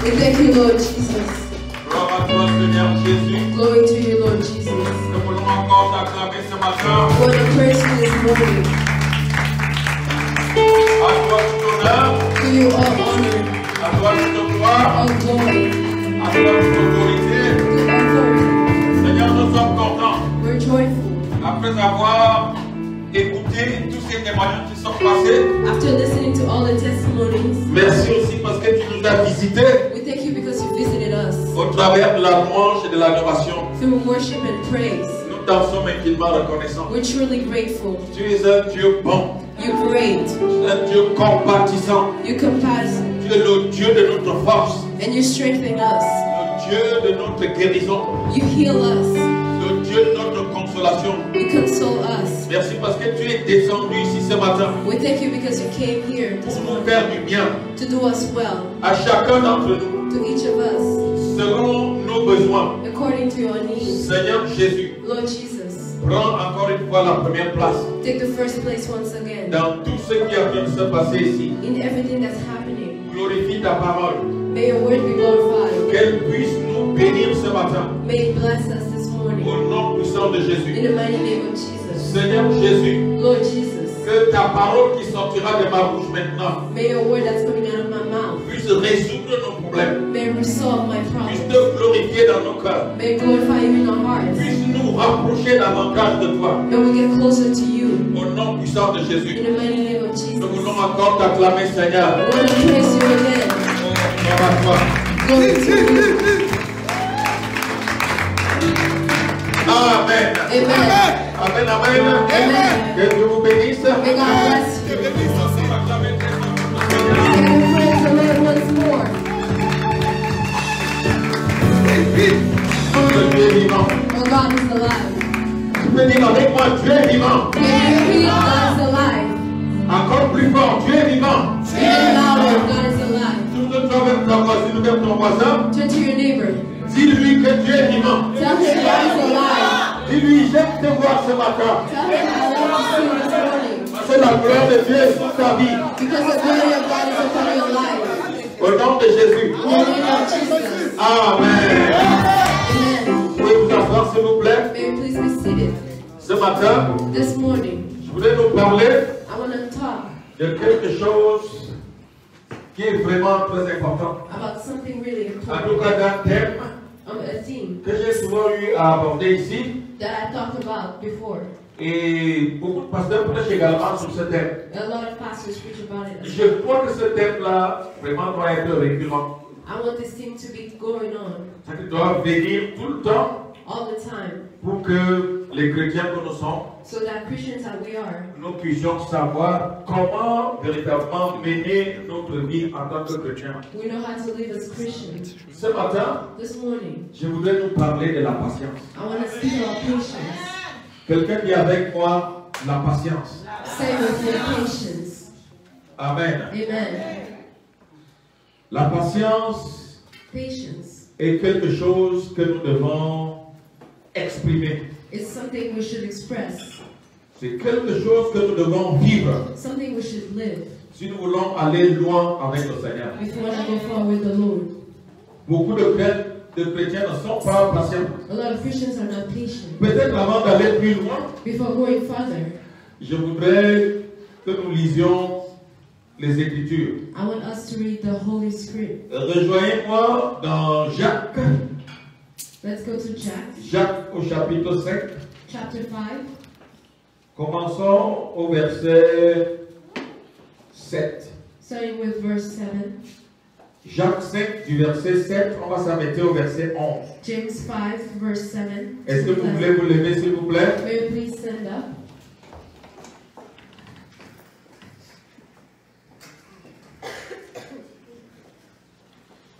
We thank you, Lord Jesus. Gloire à toi, Seigneur Jésus. Glory to you, Lord Jesus. Nous voulons encore t'acclamer ce matin. We want to praise you this morning. À toi tout honneur. To you all honor, À toi toute gloire. all glory, À toi toute autorité. to authority. Seigneur, nous sommes contents. We're joyful. Après avoir écouté tous ces témoignages qui sont passés. After listening to all the testimonies, Merci aussi parce que tu nous as visités we thank you because you visited us au travers de la louange et de l'adoration. through worship and praise. Nous t'en sommes infiniment reconnaissants. We're truly grateful. Tu es un Dieu bon. You're great. Tu es un Dieu compatissant. You're compassionate. Tu es le Dieu de notre force. And you strengthen us. Le Dieu de notre guérison. You heal us. Le Dieu de notre consolation. You console us. Merci parce que tu es descendu ici ce matin We thank you because you came here this pour nous morning faire du bien to do us well, à chacun d'entre nous to each of us, selon nos besoins. according to your needs. Seigneur Jésus, Lord Jesus, prends encore une fois la première place take the first place once again dans tout ce qui a pu se passer ici. in everything that's happening. Glorifie ta parole. May your word be glorified. Qu'elle puisse nous bénir ce matin. May it bless us this morning. Au nom puissant de In Jésus. the mighty name of Jesus. Seigneur Jésus, Lord Jesus, que ta parole qui sortira de ma bouche maintenant may your word that's coming out of my mouth, puisse résoudre nos problèmes, may resolve my puisse problems. te glorifier dans nos cœurs, May it glorify you in our hearts. puisse nous rapprocher davantage de toi. May we get closer to you. Au nom puissant de In Jésus, the mighty name of nous Jesus. voulons encore t'acclamer, Seigneur. I want to praise you again. Gloire à toi. Glory to you. Amen. Amen. Amen, amen. Amen. Que Dieu vous bénisse. May God bless you. Can you praise the Lord once more? Que Dieu est vivant. Oh, God is alive. Tu peux dire avec moi, Dieu est vivant. Can you repeat, God is alive? Encore plus fort, Dieu est vivant. Even louder, God is alive. Tourne-toi vers ta voisine, vers ton voisin. Turn to your neighbor. Dis-lui que Dieu est vivant. Tell him God is alive. Dis-lui, j'aime te voir ce matin. Tell him I love to see you this morning. Parce que la gloire de Dieu est sur ta vie. Because the glory of God is upon your life. Au nom de Jésus. In the name of Jesus. Amen. Amen. Vous pouvez vous asseoir, s'il vous plaît. May you please be seated. Ce matin, This morning, je voulais nous parler I want to talk de quelque chose qui est vraiment très important. about something really En important. tout cas, d'un thème A theme que j'ai souvent eu à aborder ici. that I talked about before. Et beaucoup de pasteurs prêchent également sur ce thème. A lot of pastors preach about it. Je crois que ce thème-là, vraiment, doit être récurrent. I want this theme to be going on Ça doit venir tout le temps all the time pour que les chrétiens que nous sommes, so that Christians that we are, nous puissions savoir comment véritablement mener notre vie en tant que chrétiens. we know how to live as Christians. Ce matin, This morning, je voudrais nous parler de la patience. I want to speak about patience. Quelqu'un dit avec moi la patience. Say with me, patience. Amen. Amen. La patience Patience est quelque chose que nous devons exprimer. is something we should express, C'est quelque chose que nous devons vivre something we should live si nous voulons aller loin avec le Seigneur. if we want to go far with the Lord. Beaucoup de chrétiens ne sont pas patients. A lot of Christians are not patient. Peut-être avant d'aller plus loin, Before going further, je voudrais que nous lisions les Écritures. I want us to read the Holy Script. Rejoignez-moi dans Jacques, Let's go to Jacques au chapitre 5. chapter 5. Commençons au verset 7. Starting with verse 7. Jacques 5 du verset 7, on va s'arrêter au verset 11. James 5, verse 7. Est-ce que vous voulez vous lever s'il vous plaît? May you please stand up?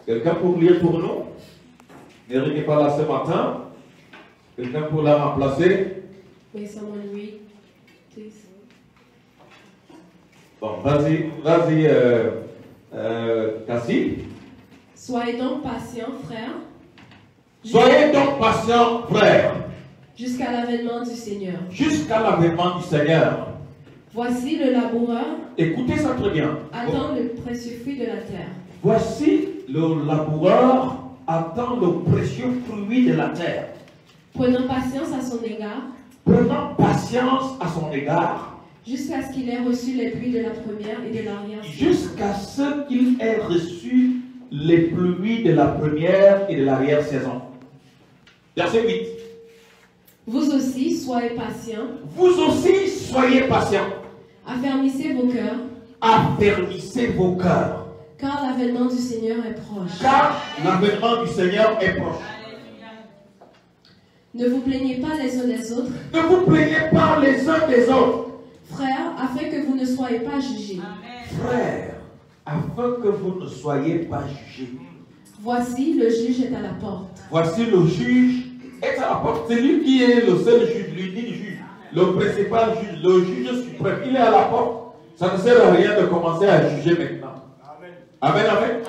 Quelqu'un pour lire pour nous? Eric n'est pas là ce matin. Quelqu'un pour la remplacer? May someone read, please? Bon, vas-y, Cassie. Soyez donc patients, frères, Soyez donc patients, frères, jusqu'à l'avènement du Seigneur. jusqu'à l'avènement du Seigneur. Voici le laboureur Écoutez ça très bien. attend le précieux fruit de la terre. Voici le laboureur attend le précieux fruit de la terre. Prenant patience à son égard, Prenant patience à son égard, jusqu'à ce qu'il ait reçu les pluies de la première et de l'arrière. jusqu'à ce qu'il ait reçu les pluies de la première et de l'arrière-saison. Verset 8. Vous aussi, soyez patients, Vous aussi, soyez patients. affermissez vos cœurs, Affermissez vos cœurs, car l'avènement du Seigneur est proche. car l'avènement du Seigneur est proche. Ne vous plaignez pas les uns des autres, Ne vous plaignez pas les uns des autres, frères, afin que vous ne soyez pas jugés. frères, afin que vous ne soyez pas jugés. Voici, le juge est à la porte. Voici le juge est à la porte. C'est lui qui est le seul juge, l'unique juge, le principal juge, le juge suprême. Il est à la porte. Ça ne sert à rien de commencer à juger maintenant. Amen, amen.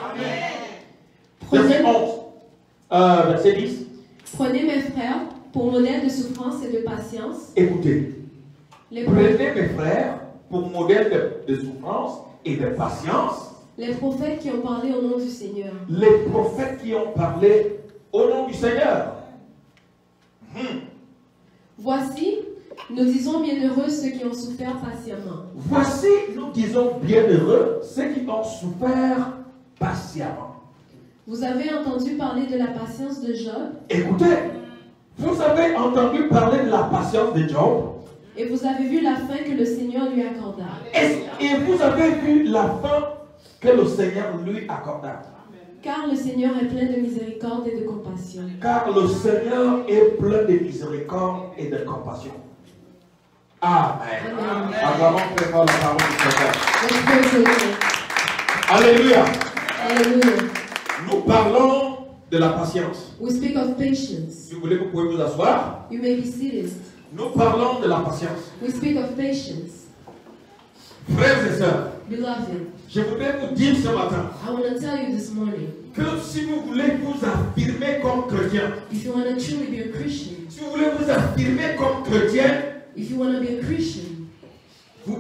Verset 11. Verset 10. Prenez mes frères pour modèle de souffrance et de patience. Écoutez. Les Prenez mes frères pour modèle de souffrance et de patience. Les prophètes qui ont parlé au nom du Seigneur. Les prophètes qui ont parlé au nom du Seigneur. Voici, nous disons bienheureux ceux qui ont souffert patiemment. Voici, nous disons bienheureux ceux qui ont souffert patiemment. Vous avez entendu parler de la patience de Job Écoutez, vous avez entendu parler de la patience de Job et vous avez vu la fin que le Seigneur lui accorda. et vous avez vu la fin que le Seigneur lui accorda. Car le Seigneur est plein de miséricorde et de compassion. Car le Seigneur est plein de miséricorde et de compassion. Amen. Amen. Acclamons très fort la parole du Seigneur. Let's praise the Lord. Alléluia. Hallelujah. Nous parlons de la patience. We speak of patience. Si vous voulez, vous pouvez vous asseoir. You may be seated. Nous parlons de la patience. We speak of patience. Frères et sœurs, Beloved, je voudrais vous dire ce matin I want to tell you this morning, que si vous voulez vous affirmer comme chrétien, if you want to truly be a Christian, si vous voulez vous affirmer comme chrétien, if you want to be a Christian, vous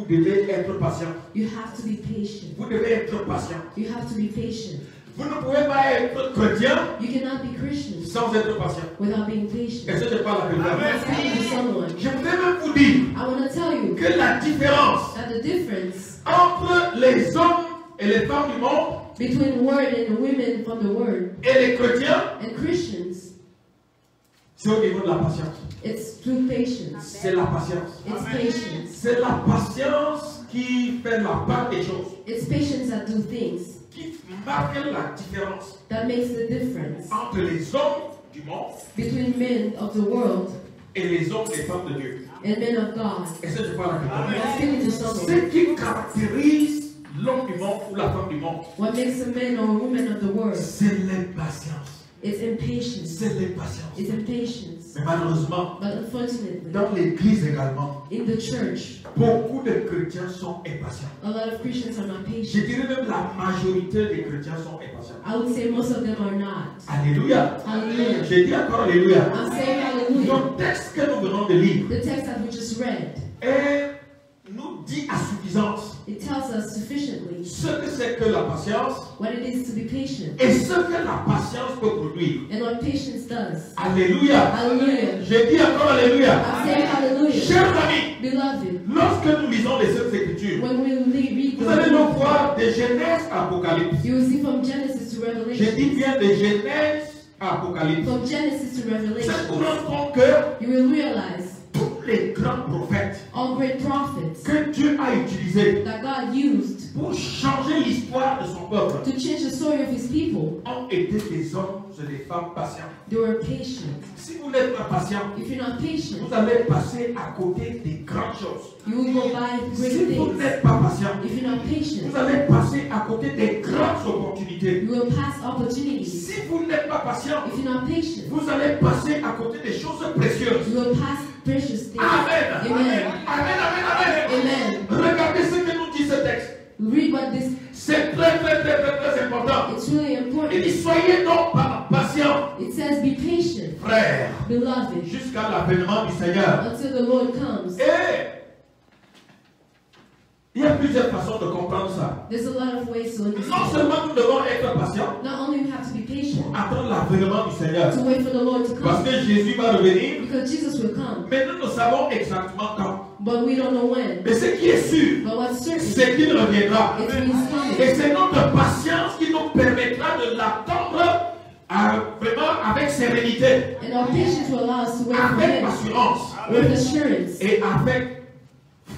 devez être patient. you have to be patient. Vous devez être patient. You have to be patient. Vous ne pouvez pas être chrétien You cannot be Christian sans être patient. without being patient. Est-ce que je parle à I'm quelqu'un? speaking to someone. Je voudrais même vous dire I want to tell you que la différence that the difference entre les hommes et les femmes du monde between word and women from the word et les chrétiens, and Christians, c'est au niveau de la patience. it's through patience. C'est la patience. It's patience. C'est la patience qui fait la part des choses, It's patience that do things, qui marque la différence that makes the difference entre les hommes du monde between men of the world et les hommes et femmes de Dieu. and men of God. Est-ce que je parle à quelqu'un? I'm speaking to someone. Ce qui caractérise l'homme du monde ou la femme du monde, What makes a man or a woman of the world? c'est l'impatience. It's impatience. C'est l'impatience. It's impatience. Mais malheureusement, But unfortunately, dans l'église également, in the church, beaucoup de chrétiens sont impatients. a lot of Christians are not Je patient. dirais même la majorité des chrétiens sont impatients. I would say most of them are not. Alléluia. Hallelujah. J'ai dit encore Alléluia. I'm saying hallelujah. Le texte que nous venons de lire The text that we just read, nous dit à suffisance it tells us sufficiently ce que c'est que la patience what it is to be patient et ce que la patience peut produire. and what patience does. Alléluia. Hallelujah. J'ai dit encore Alléluia. I'm saying hallelujah. Chers amis, Beloved, lorsque nous lisons les Saintes Écritures, when we read vous allez nous the voir de Genèse à Apocalypse. you will see from Genesis to J'ai dit Revelation. bien de Genèse à Apocalypse. From Genesis to C'est Revelation, pour nous compte que you will realize tous les grands prophètes all great prophets que Dieu a utilisés that God used pour changer l'histoire de son peuple to change the story of his people, ont été des hommes et des femmes patients. they were patient. Si vous n'êtes pas patient, If you're not patient, vous allez passer à côté des grandes choses. you will go by great Si vous things. n'êtes pas patient, If you're not patient, vous allez passer à côté des grandes opportunités. you will pass opportunities. Si vous n'êtes pas patient, If you're not patient, vous allez passer à côté des choses précieuses. you will pass precious things. Amen. Amen. Amen, amen, amen. Amen. Regardez ce que nous dit ce texte. Read what this, C'est très, très, très, très, très important. it's really Il important. dit, soyez donc patients, It says, be patient, frères, beloved, coming jusqu'à l'avènement du Seigneur. until the Lord comes. Et il y a plusieurs façons de comprendre ça. There's a lot of ways to Non understand. seulement nous devons être patients, Not only we have to be patient attendre l'avènement du Seigneur, to wait for the Lord to parce come, que Jésus va revenir, because Jesus will come, mais nous ne savons exactement quand. but we don't know when. Mais ce qui est sûr, But what's certain, c'est qu'il reviendra. it's when He's coming. Et c'est notre patience qui nous permettra de l'attendre vraiment avec sérénité, And our patience will allow us to wait for avec Him assurance with assurance et avec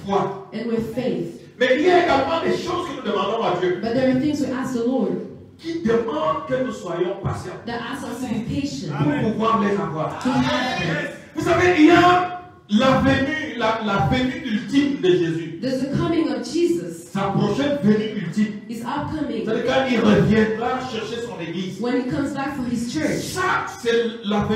foi. and with faith. Mais il y a également des choses que nous demandons à Dieu But there are things we ask the Lord qui demandent que nous soyons patients that ask us to be patient, pour pouvoir les avoir. to have them. Vous savez, il y a la venue ultime de Jésus. There's the coming of Jesus, Sa prochaine venue ultime. His upcoming, C'est quand il reviendra chercher son église. when He comes back for His church. Ça, c'est la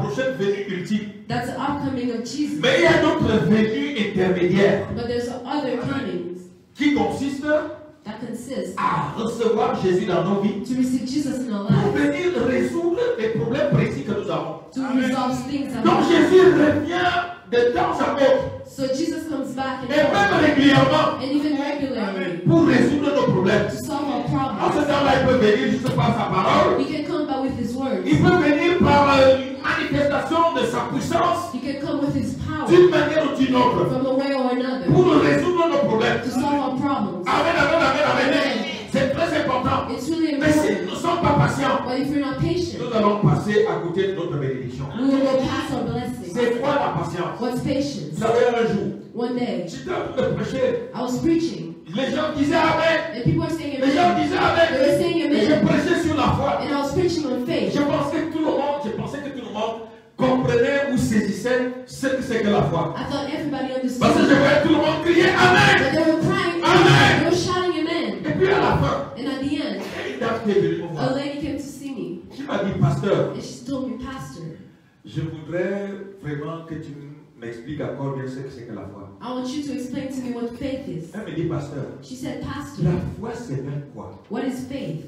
prochaine venue ultime. That's the upcoming of Jesus. Mais il y a d'autres venues intermédiaires But there's other comings qui consistent that consist à recevoir Jésus dans nos vies to receive Jesus in our pour lives, venir résoudre les problèmes précis que nous avons. to resolve things that Donc we have. Jésus revient de temps à autre So Jesus comes back et même and régulièrement even regularly pour résoudre nos problèmes. to solve our En ce problems. temps-là, il peut venir juste par sa parole. He can come back with His words. Il peut venir par une manifestation de sa puissance He can come with His power d'une manière ou d'une autre from a way or another pour résoudre nos problèmes. to solve our problems. Amen, amen, amen, amen. C'est très important. It's really Mais si important. nous ne sommes pas patients, But if you're not patient, nous allons passer à côté de notre bénédiction. we will go past our blessings. C'est quoi la patience? What's Vous patience? savez, un jour, One day, j'étais en train de prêcher. I was preaching, Les gens disaient Amen. and people were saying Les gens amen. disaient They were Amen. saying Et je amen. prêchais sur la foi. And I was preaching on faith. Je pensais que tout le monde comprenait ou saisissait ce que c'est que la foi. I thought everybody Parce que je understood. voyais tout le monde crier Amen. But they were crying, Amen. they were shouting amen. Et puis à la fin, And at the end, il y a une dame qui est venue me a voir. lady came to see me, Qui m'a dit, pasteur, and she told me, Pastor, je voudrais vraiment que tu m'expliques encore bien ce que c'est que la foi. I want you to explain to me what faith is. Elle me dit, pasteur, She said, la Pastor, foi c'est même quoi? what is faith?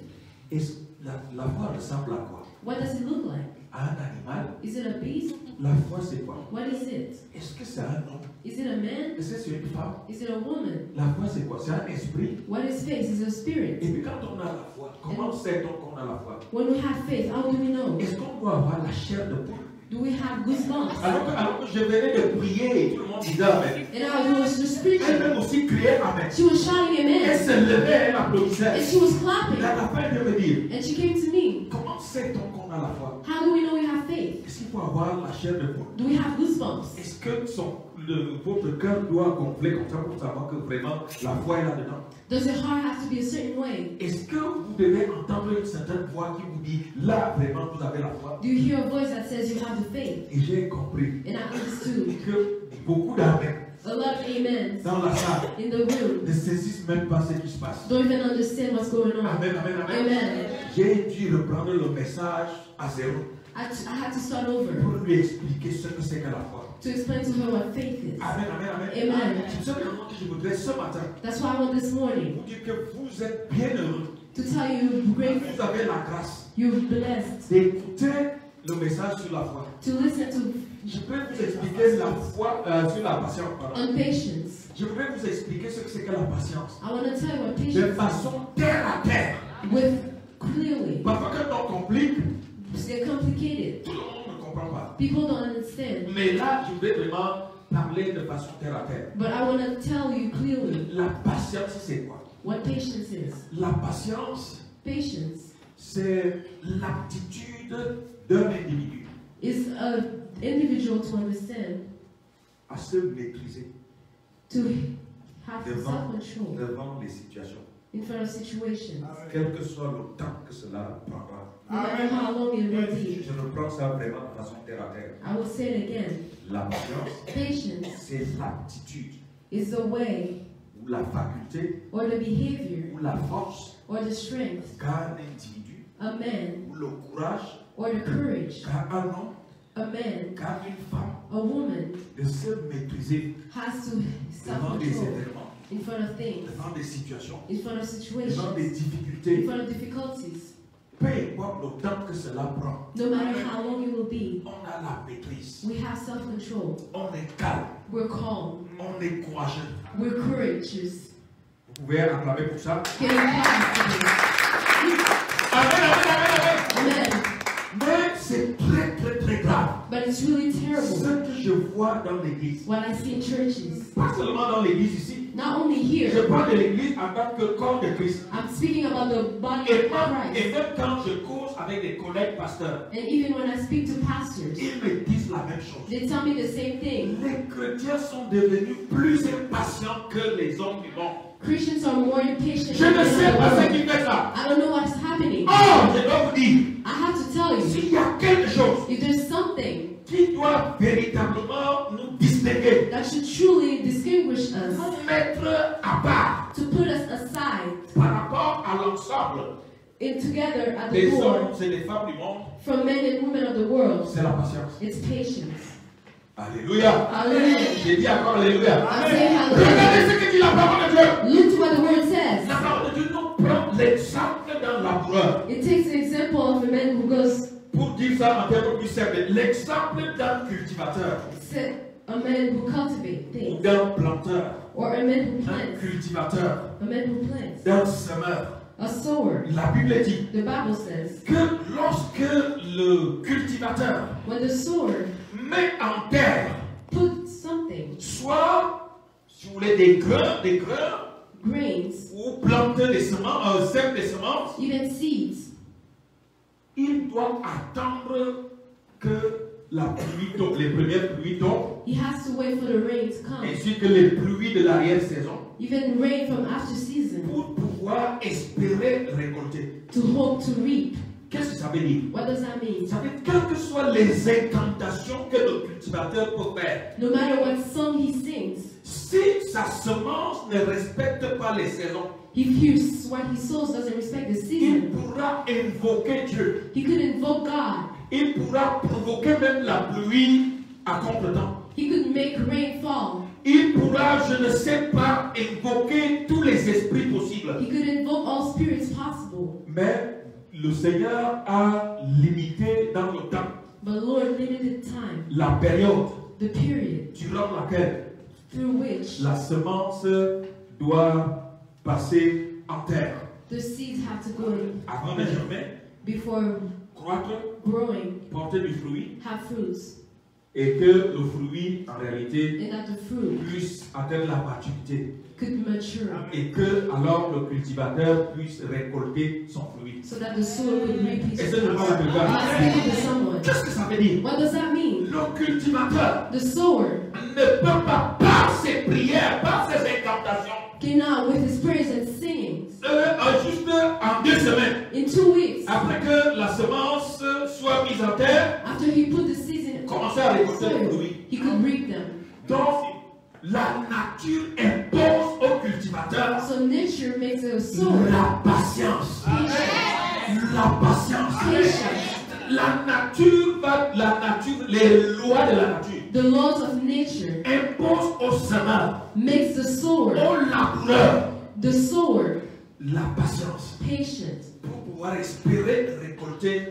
Et la foi ressemble à quoi? What does it look like? À un animal? Is it a beast? La foi c'est quoi? What is it? Est-ce que c'est un homme? Is it a man? Est-ce que c'est une femme? Is it a woman? La foi c'est quoi? C'est un esprit. What is faith? Is it a spirit? Et puis quand on a la foi, comment sait-on qu'on a la foi? When we have faith, how do we know? Est-ce qu'on doit avoir la chair de poule? Do we have goosebumps? Alors que je venais de prier et tout le monde disait Amen. And I was just preaching. Elle-même aussi criait Amen. She was shouting Elle amen. se levait, elle applaudissait. And she was Et clapping. à la fin, elle vient me dire, And she came to me. comment sait-on qu'on a la foi? How do we know we have faith? Est-ce qu'il faut avoir la chair de poule? Do we have goosebumps? Est-ce que votre cœur doit gonfler comme ça pour savoir que vraiment la foi est là-dedans? Does your heart have to be a certain way? Est-ce que vous devez entendre une certaine voix qui vous dit, là vraiment vous avez la foi? Do you hear a voice that says you have the faith? Et j'ai compris And I understood que beaucoup d'amen a lot of amens dans la salle in the room ne saisissent même pas ce qui se passe. don't even understand what's going on. Amen, amen, amen. Amen. J'ai dû reprendre le message à zéro I had to start over pour lui expliquer ce que c'est que la foi. to explain to her what faith is. Amen, amen, amen. Amen. C'est simplement que je voudrais ce matin That's why I want this morning vous dire que vous êtes bien heureux. to tell you you're grateful, Vous avez la grâce you're blessed d'écouter le message sur la foi. to listen to Je peux vous expliquer la foi sur la patience. Pardon. on patience. Je voudrais vous expliquer ce que c'est que la patience. I want to tell you what De patience façon terre à terre. with clearly. Parfois quand on complique, They're complicated. tout le monde ne comprend pas. People don't understand. Mais là, je voudrais vraiment parler de façon terre à terre. But I want to tell you clearly La patience, c'est quoi? what patience is. La patience, Patience c'est l'aptitude d'un individu is an individual to understand, à se maîtriser to have devant, self-control devant les situations, in front of situations, quel que soit le temps que cela prendra. no matter how long it will be. Je reprends ça vraiment de façon terre à terre. I will say it again. La patience, Patience c'est l'aptitude is the way ou la faculté or the behavior ou la force or the strength, qu'a un individu a man ou le courage or the courage, qu'a un homme, a man, qu'a une femme a woman de se maîtriser has to devant des self-control événements, in front of things, devant des situations, in front of devant situations, des in difficultés. front of difficulties. peu importe le temps que cela prend, no matter how long it will be, on a la maîtrise. we have self-control. On est calme. We're calm. On est courageux. We're courageous. Vous pouvez acclamer pour ça. Can you clap? Amen, amen, amen, amen. Amen. Mais c'est très, très, très grave. But it's really Ce terrible que je vois dans l'église, what I see in churches. pas seulement dans l'église ici, Not only je here, parle de l'église en tant que corps de Christ. I'm speaking about the body Et of même Christ. quand je cause avec des collègues pasteurs, And even when I speak to pastors, ils me disent la même chose. they tell me the same thing. Les chrétiens sont devenus plus impatients que les hommes du monde. Christians are more impatient Je than ne sais the pas ce world. qui fait ça. I don't know what's happening. Oh, je dois vous dire, I have to tell you, s'il y a quelque chose if there's something qui doit véritablement nous distinguer, that should truly distinguish us, nous mettre à part to put us aside par rapport à l'ensemble and together at the des hommes board et des femmes du monde, from men and women of the world, c'est la patience. it's patience. Alléluia. Hallelujah. J'ai dit encore Alléluia. I'm saying Regardez hallelujah. ce que dit la parole de Dieu. Look to what the word says. La parole de Dieu nous prend l'exemple d'un laboureur. It takes an example of a man who goes, Pour dire ça en termes plus simples, l'exemple d'un cultivateur a man who cultivates ou things, d'un planteur, or a man who d'un plants, cultivateur, a man who plants, d'un semeur. a sower. La Bible dit The Bible says, que lorsque le cultivateur when the sower met en terre puts something, soit, si vous voulez, des grains, grains, ou planter des semences, sème des semences, even seeds, il doit attendre que la pluie tombe, les premières pluies tombent, he has to wait for the rain to come, ainsi que les pluies de l'arrière-saison, even rain from after season, pour pouvoir espérer récolter. to hope to reap. Qu'est-ce que ça veut dire? What does that mean? Ça veut dire, quelles que soient les incantations que le cultivateur peut faire, No matter what song he sings, si sa semence ne respecte pas les saisons, if what he sows doesn't respect the il season, pourra invoquer Dieu. he could invoke God. Il pourra provoquer même la pluie à contre-temps. He could make rain fall. Il pourra, je ne sais pas, invoquer tous les esprits possibles. He could invoke all spirits possible. Mais le Seigneur a limité dans le temps But the Lord limited time, la période the period durant laquelle through which la semence doit passer en terre the seeds have to go in avant de germer, before croître, growing, porter du fruit, have fruits, et que le fruit, en réalité, and that the fruit puisse atteindre la maturité. could mature, Et que alors le cultivateur puisse récolter son fruit. so that the soil could reap his Et fruit. c'est le parle de I'm not speaking to God. someone. Qu'est-ce que ça veut dire? What does that mean? Le cultivateur The sower ne peut pas, par ses prières, par ses incantations, cannot, with his prayers and singing, juste en 2 semaines, in 2 weeks, après que la semence soit mise en terre, after he put the seeds in commencer à récolter le soil, fruit. he could reap them. Donc, la nature impose au cultivateur So nature makes a sower la patience. patient. La patience. Patience. La nature, les lois de la nature The laws of nature imposent au semeur, makes the sower, au laboureur, the sower, la patience patient pour pouvoir espérer récolter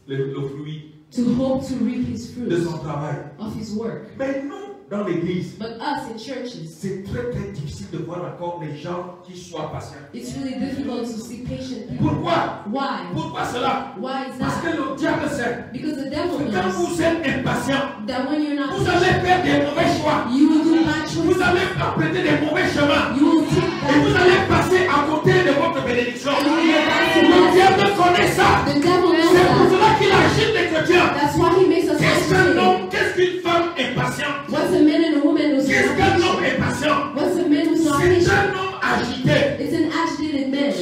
le fruit to hope to reap his de fruit son travail. of his work. Mais nous, dans l'église, But us in churches, c'est très très difficile de voir encore les gens qui soient patients. it's really difficult to see patient people. Pourquoi? Why? Pourquoi cela? Why is Parce que that? le diable sait Because the que devil quand knows vous êtes impatient, that when you're not vous allez patient, faire des mauvais choix. you will do bad Vous choices. allez emprunter des mauvais chemins. You will take Et vous bad. allez passer à côté de votre bénédiction. And you will pass Le the diable blessing. connaît ça. The devil knows C'est pour that. cela qu'il agite les chrétiens. That's why he makes us Qu'est-ce qu'un agitated. homme, qu'est-ce qu'une femme impatiente? What's a man and a woman who's Qu'est-ce not qu'un homme patient? impatient? What's a man who's not C'est patient? un homme agité It's an agitated man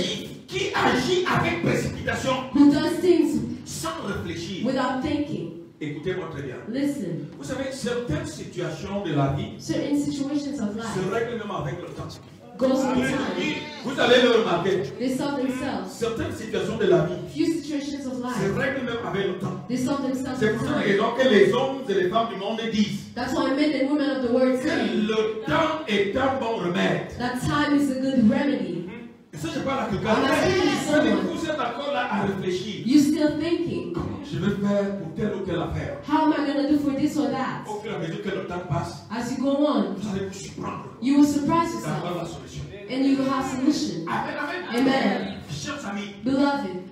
qui agit avec précipitation who does things sans réfléchir. without thinking. Écoutez-moi très bien. Listen, Vous savez, certaines situations de la vie certain situations of se life règlent même avec le temps. goes with time. Vous allez le remarquer. They solve themselves. Certaines situations de la vie Few situations of se life, règlent même avec le temps. they solve themselves C'est with pour cette time. raison que les hommes et les femmes du monde disent That's why men and women of the world que say le temps est un bon remède. that time is a good remedy. Et ça, je parle à quelqu'un. Vous êtes encore là à réfléchir. You're still thinking, Comment je vais faire pour telle ou telle affaire? how am I going to do for this or that? Au fur et à mesure que le temps passe, As you go on, vous allez vous surprendre you will surprise d'avoir la yourself solution. and you will have solution. Amen, amen. Amen. Chers amis, Beloved,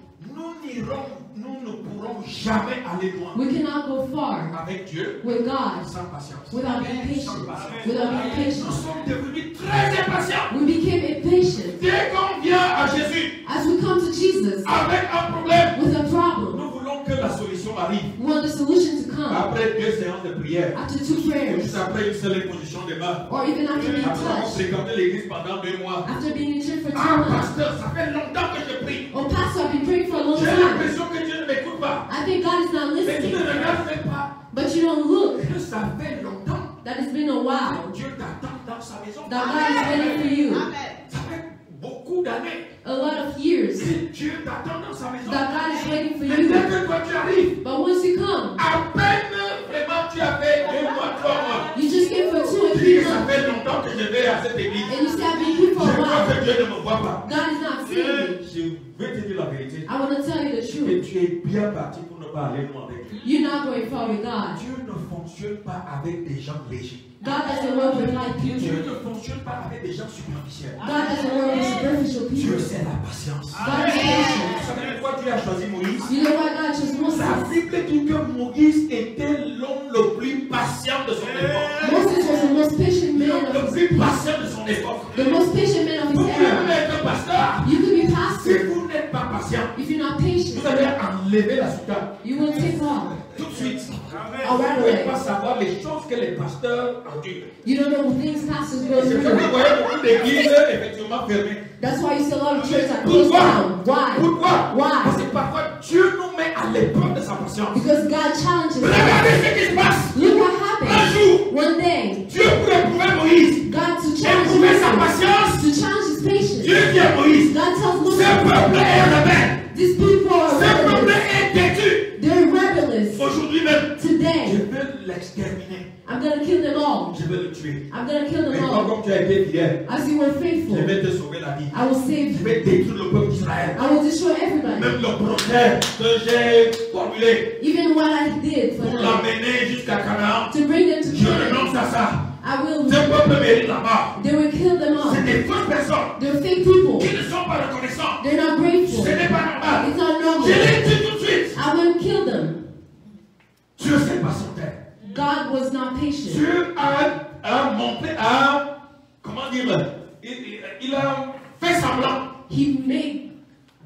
nous ne pourrons jamais aller loin we cannot go far avec Dieu with God sans patience. without being patient. Without being Nous patient. sommes devenus très impatients. We became impatient. Dès qu'on vient à Jésus As we come to Jesus avec un problème, with a problem, nous voulons que la solution arrive. we want the solution to come Après 2 séances de prière, after 2 prayers juste après une seule imposition de main, or even after being après avoir touched, fréquenté l'église pendant 2 mois. after being in church for 2 Ah, months. pasteur, ça fait longtemps que je prie. Oh, Pastor, I've been praying for a long J'ai time. l'impression que Dieu ne m'écoute pas. I think God is not Mais tu ne listening. regardes même pas But you don't look que ça fait longtemps that it's been a while que Dieu t'attend dans sa maison. that God is waiting for you. Ça fait beaucoup d'années A lot of years que Dieu t'attend dans sa maison. that God is waiting for Mais dès you. que toi tu arrives, But once you come, à peine vraiment tu as fait 2 mois, 3 mois. you just came for 2 or Tu 3 dis que ça months fait longtemps que je vais à cette église. and you say, I've been here Je for a crois while. que Dieu ne me voit pas. God is not seeing me. Je vais te dire la vérité. I want to tell you the Que truth. tu es bien parti pour ne pas aller loin avec Dieu. You're not going far with God. Dieu ne fonctionne pas avec des gens légers. God doesn't work with light Dieu people. ne fonctionne pas avec des gens superficiels. God doesn't work with superficial Dieu, people. c'est la patience. God is Vous patient. savez pourquoi Dieu a choisi Moïse? You know why God chose La Moses? Bible dit que Moïse était l'homme le plus patient de son époque. Moses was the most patient man L'homme of le his plus people. patient de son époque. The most patient man of Vous his pouvez era. même être pasteur. You could be Si pastor. vous n'êtes pas patient, If you're not vous patient, allez enlever la soutane. you will take off. Tout de suite. Oh, Vous right ne pouvez pas away. savoir les choses que les pasteurs endurent. You don't know the things pastors go C'est pour ça que vous through. voyez beaucoup d'églises effectivement fermées. That's why you see a lot of churches that close down. Why? Pourquoi? Why? Parce que parfois Dieu nous met à l'épreuve de sa patience. Because God challenges us. Regardez ce qui se passe. Look what Un happened. jour, One day, Dieu pouvait éprouver Moïse. God to challenge Éprouver sa Moses, patience. to challenge his patience. Dieu dit à Moïse, God tells ce Moses, peuple est rebelle. these people are Ce peuple rebellious. est têtu. They're rebellious. Aujourd'hui même, je Today, veux l'exterminer. I'm going to kill them all. Je veux le tuer. I'm going to kill Mais them toi, all. comme tu as été fidèle, As you were je faithful, vais te sauver la vie. I will save Je you. vais détruire le peuple d'Israël. I will destroy everybody. Même le projet que j'ai formulé Even what I did for pour them. l'amener jusqu'à Canaan, To bring them to je Canaan. renonce à ça. I will. Ce peuple mérite la mort. They will kill them all. C'est des fausses personnes They're fake people. qui ne sont pas reconnaissants. They're not grateful. Ce n'est pas normal. It's not Je normal. l'ai dit tout de suite. I will kill them. Dieu s'est patienté. God was not patient. Dieu a montré, comment dire, il a fait semblant He made,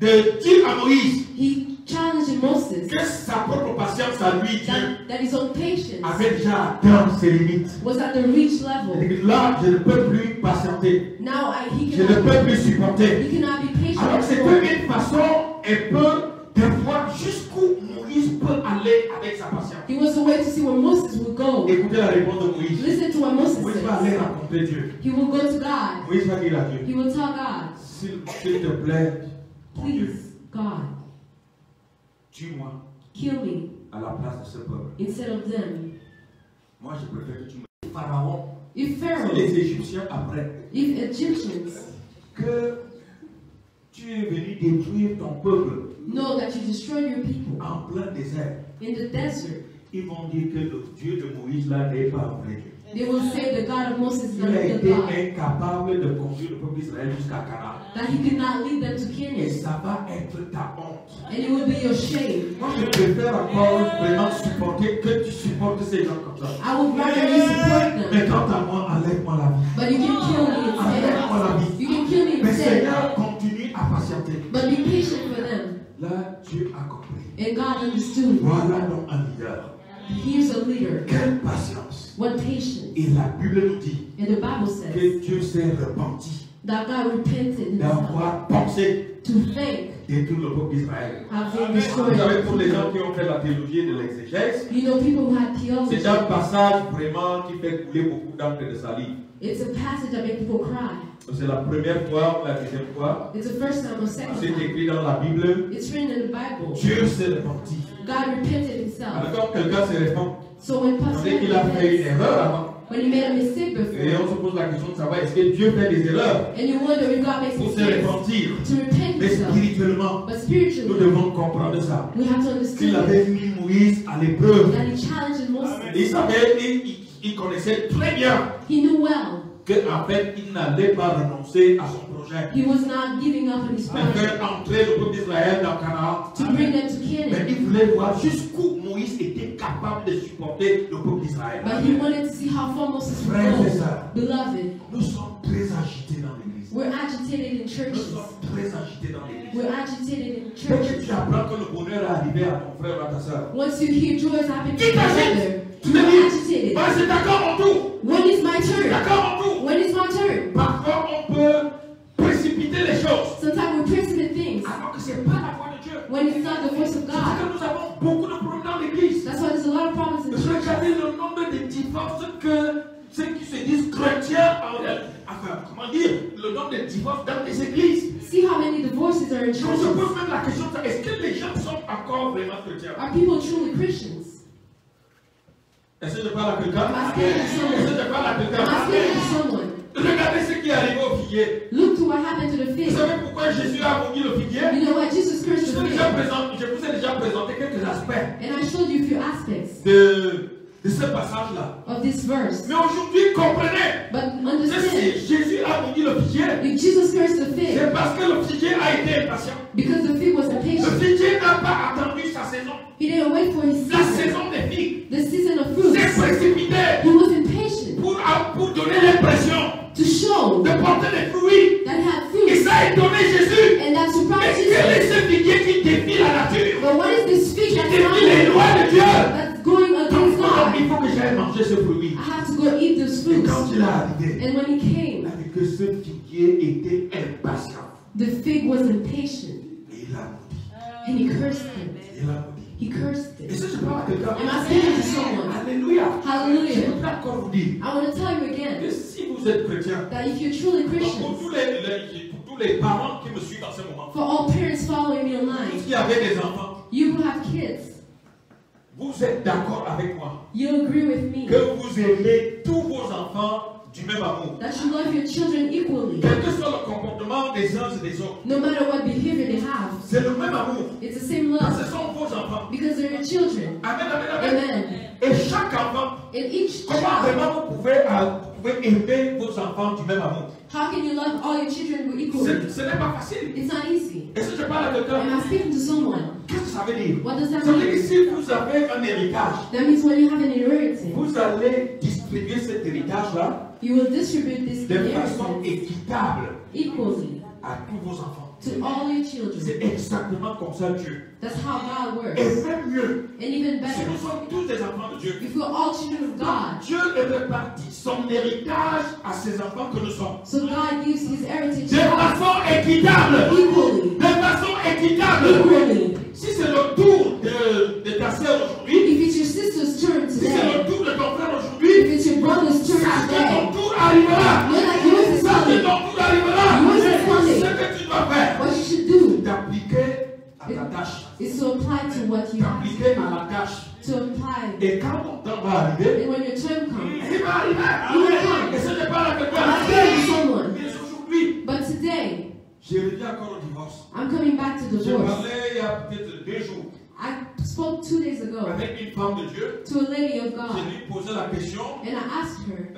de dire à Moïse he challenged Moses que sa propre patience à lui, Dieu, that his own patience avait déjà atteint ses limites. was at the reach level. Et là, je ne peux plus patienter. Now he Je ne peux cannot, plus supporter. he cannot be patient Alors c'est anymore. une façon et peut de voir jusqu'où Moïse peut aller avec sa patience. He was a way to see where Moses would go. Écoutez la réponse de Moïse. Listen to what Moses Moïse va aller says. rencontrer Dieu. He will go to God. Moïse va dire à Dieu, He will tell God, s'il te plaît, mon Dieu, please, God, tue-moi kill me à la place de ce peuple. instead of them. Moi, je préfère que tu me... Pharaon, If c'est Pharaoh, les Égyptiens après if Egyptians que tu es venu détruire ton peuple know that you destroy your people en plein désert, in the desert, ils vont dire que le Dieu de Moïse là n'est pas un vrai Dieu. they will say the God of Moses is Il not a a good été God. incapable de conduire le peuple d'Israël jusqu'à Canaan. That he could not lead them to Et Canaan. ça va être ta honte. And it will be your shame. Moi, je préfère encore vraiment supporter que tu supportes ces gens comme ça. I would rather you support them. Mais quant à moi, enlève-moi la vie. But you can kill me Enlève-moi la instead. vie. You can kill me Mais instead. Seigneur, continue à patienter. But be patient for them. Là, Dieu a compris. And God understood. Voilà donc un leader. Here's a leader. Quelle patience. What patience. Et la Bible nous dit And the Bible says que Dieu s'est repenti that God repented himself d'avoir pensé to think détruire le peuple d'Israël. how they Vous destroyed savez, pour les gens people. qui ont fait la théologie et de l'exégèse, You know, people who had theology. c'est un passage vraiment qui fait couler beaucoup d'encre de salive. It's a passage that makes people cry. C'est la première fois ou la deuxième fois. It's the first time or second C'est time. écrit dans la Bible. It's written in the Bible. Dieu s'est repenti. God repented himself. Alors quand quelqu'un se repent, So when on Pastor sait qu'il a fait une repents, erreur avant. when he made a mistake Et before. on se pose la question de savoir est-ce que Dieu fait des erreurs And you wonder if God makes pour se mistakes repentir. to repent Mais himself. spirituellement, But nous spiritually, devons comprendre ça. we have to Qu'il understand avait mis Moïse à l'épreuve. that he challenged Moses. Il savait, il connaissait très bien He knew well qu'en fait, il n'allait pas renoncer à son projet. he was not giving up on his Mais project faire entrer le peuple d'Israël dans Canaan. to bring them to Mais Canaan. il voulait voir jusqu'où Moïse était capable de supporter le peuple d'Israël. But he wanted to see how far Moses would Frères et go. sœurs, Beloved, nous sommes très agités dans l'église. we're agitated in Nous churches. sommes très agités dans l'église. We're agitated in Dès que churches. tu apprends que le bonheur est arrivé à ton frère ou à ta soeur, Once you hear joy is happening to tu your t'agites. brother, Tu you're te dis, agitated. bah, c'est d'accord mon tour. When is my C'est turn? d'accord mon tour. When is my turn? Parfois, on peut précipiter les choses. Sometimes we precipitate things Alors que ce n'est pas la voix de Dieu. when it's not the voice of C'est God. que nous avons beaucoup de problèmes dans l'église. That's why there's a lot of problems in churches. Regardez le nombre de divorces que ceux qui se disent chrétiens, enfin, comment dire, le nombre de divorces dans les églises. See how many divorces are in On se churches. pose même la question, est-ce que les gens sont encore vraiment chrétiens? Are people truly Christians? Est-ce que je parle à quelqu'un? Am I speaking to Est-ce someone? que je parle à Am I quelqu'un? speaking to someone? Regardez ce qui est arrivé au figuier. Look to what happened to the Vous fig. savez pourquoi Jésus a maudit le figuier? You know what? Jesus Je cursed the vous ai fig. déjà présenté quelques aspects And I showed you a few aspects de ce passage-là. of this verse. Mais aujourd'hui, comprenez But que understand, si Jésus a maudit le figuier, if Jesus cursed the fig c'est parce que le figuier a été impatient. because the fig was Le impatient. figuier n'a pas attendu sa saison. He didn't wait for his La season, saison des figues the season of fruits. s'est précipitée He was impatient pour donner l'impression to show de porter des fruits. that had Et fruits ça a étonné Jésus. and that Mais surprised quel est Jesus. ce figuier qui défie la nature? But what is this fig Qui that's défie les not lois de Dieu? that's going Donc, against God? il faut que j'aille manger ce fruit. I have to go eat those Et fruits. quand il est arrivé, And when he il came, a dit que ce figuier était impatient. the fig was impatient Et il a maudit. and he cursed him. Il a maudit. He cursed Et it. si je parle à quelqu'un, Am I speaking to someone? Alléluia. Je Hallelujah. voudrais encore vous dire I want to tell you que again si vous êtes chrétien, that if you're truly pour Christians, tous les parents qui me suivent dans ce moment, for all parents following me tous online, qui avez des enfants, you who have kids, vous êtes d'accord avec moi you agree with me que vous aimez tous vos enfants du même amour. that you love your children equally, Quel que soit le comportement des uns et des autres, no matter what behavior they have. c'est le même amour. It's the same Parce que love ce sont vos enfants. because they're your children. Amen, amen, amen. Amen. Et chaque enfant, And each comment child, vraiment vous pouvez aimer vos enfants du même amour? how can you love all your children equally? Ce n'est pas facile. It's not easy. Est-ce que je parle à quelqu'un? Am I speaking to someone? Qu'est-ce que ça veut dire? What does that Ça veut dire que mean? si vous avez un héritage, That means when you have an inheritance, vous allez distribuer cet héritage-là you will distribute this de façon inheritance équitable equally à tous vos enfants. to all your children. C'est exactement comme ça Dieu. That's how God Et works. même mieux, And even si better, nous sommes tous des enfants de Dieu, if we're all children of God, Dieu répartit son héritage à ses enfants que nous sommes. so God gives His heritage De to us façon équitable. equally. De façon équitable. Equally. Si c'est le tour de ta sœur aujourd'hui, If it's your sister's turn si c'est today, le tour de ton frère if aujourd'hui, it's your brother's turn sache que ton today, tour arrivera. know that yours is Sache que coming. ton tour arrivera. Yours is coming. Ce que tu dois faire, What you should do t'appliquer à ta tâche. is to apply to what you have T'appliquer à la tâche. to apply. Et quand ton temps va arriver, And when your turn comes, il va arriver. It will come. Et ce n'est pas la I'm not telling someone, Mais aujourd'hui, but today, je reviens encore au divorce. I'm coming back to J'ai divorce. parlé il y a peut-être 2 jours I spoke 2 days ago avec une femme de Dieu. to a lady of Je God, lui posais la question. and I asked her,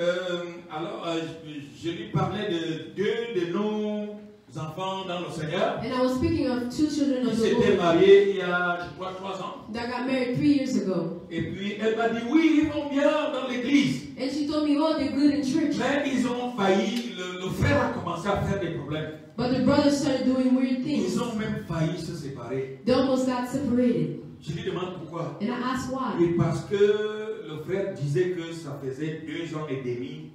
Je lui parlais de 2 de nos enfants dans le Seigneur and I was speaking of 2 children qui of the s'étaient Lord mariés il y a, je crois, 3 ans. that got married 3 years ago. Et puis elle m'a dit oui, ils vont bien dans l'église. And she told me, oh, they're good in church. Mais ils ont failli, le frère a commencé à faire des problèmes. But the brothers started doing weird Ils things. ont même failli se séparer. They almost got separated. Je lui demande pourquoi. And I asked why. Oui, parce que le frère disait que ça faisait 2 ans et demi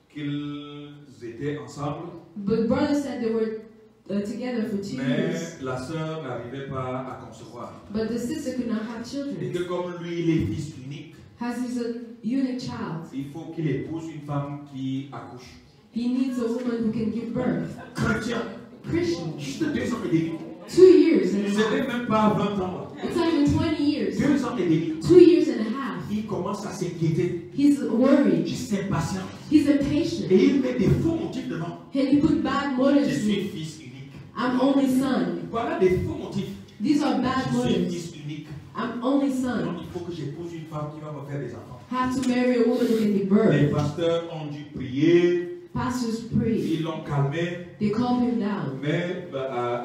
qu'ils étaient ensemble. But brothers said they were together for 2 Mais years. la sœur n'arrivait pas à concevoir. But the sister could not have Et children. que comme lui, il est fils unique, As he's a unique child, il faut qu'il épouse une femme qui accouche. he needs a woman who can give birth. Chrétien, Christian. juste 2 ans et demi. 2 years and a Ce n'est half. même pas 20 ans. It's not even 20 years. 2 ans et demi. 2 years and a half. Il il commence à s'inquiéter. He's worried. Il s'impatiente. He's impatient. Et il met des faux motifs devant. And he put bad Je motives. suis fils unique. I'm only son. Voilà des faux motifs. These are bad Je suis motives. fils unique. I'm only Donc son. il faut que j'épouse une femme qui va me faire des enfants. Have to marry a woman who can give Les birth. pasteurs ont dû prier. Pastors pray. Ils l'ont calmé. They calm him down. Mais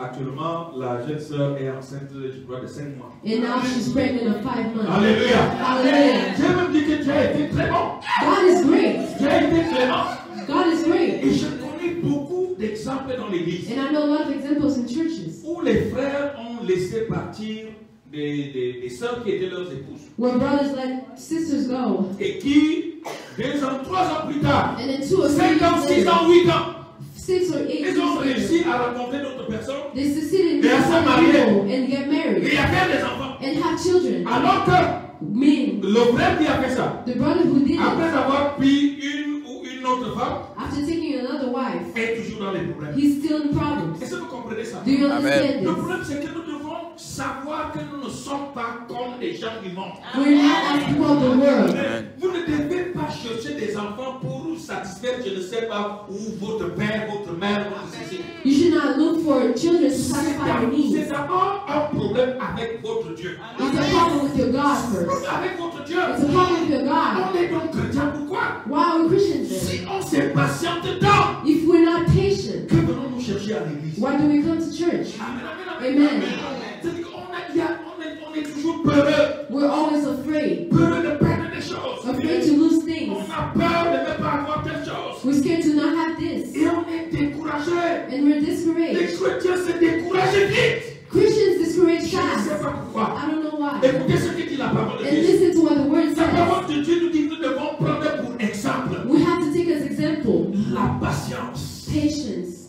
actuellement, la jeune sœur est enceinte, je crois, de 5 mois. And now she's pregnant of 5 months. Alléluia. Hallelujah. J'ai même dit que Dieu a été très bon. God is great. Dieu a été clément. God is great. Et je connais beaucoup d'exemples dans l'église And I know a lot of examples in churches où les frères ont laissé partir des sœurs qui étaient leurs épouses. where brothers let sisters go. Et qui, 2 ans, 3 ans plus tard, And then 2 or 3 5 ans, years 6 later, ans, 8 ans, 6 or 8 ils ont years later, réussi à rencontrer d'autres personnes they succeeded in They are getting mariés. people and get et married à faire des enfants. and have children. Alors que Men, le frère qui a fait ça, the brother who did après it, avoir pris une ou une autre femme, after taking another wife, est toujours dans les problèmes. he's still in problems. Est-ce que vous comprenez ça? Do you Amen. understand Le this? problème, c'est que nous devons savoir que nous ne sommes pas comme des gens du monde. We're not as people of the world. Amen. Vous ne devez pas chercher des enfants pour satisfaire, je ne sais pas, ou votre père, votre mère, votre ceci. You should not look for children to satisfy your C'est needs. d'abord un problème avec votre Dieu. It's a problem with your God first. Avec votre Dieu. It's a problem with your God. On est donc chrétien, pourquoi? Why are we Christians Si then? on s'impatiente tant, If we're not patient, que venons-nous chercher à l'église? why do we come to church? Amen, Amen. C'est-à-dire qu'on est toujours peureux. We're always afraid. Peureux de perdre des choses. Afraid to lose On things. a peur de ne pas avoir telle chose. We're scared to not have this. Et on est découragé. And we're Les discouraged. chrétiens se découragent vite. Christians discourage Je ne sais fast. pas pourquoi. I don't know why. Écoutez ce que dit la parole de And Dieu. listen to what the word La says. parole de Dieu nous dit que nous devons prendre pour exemple We have to take as example la patience. patience.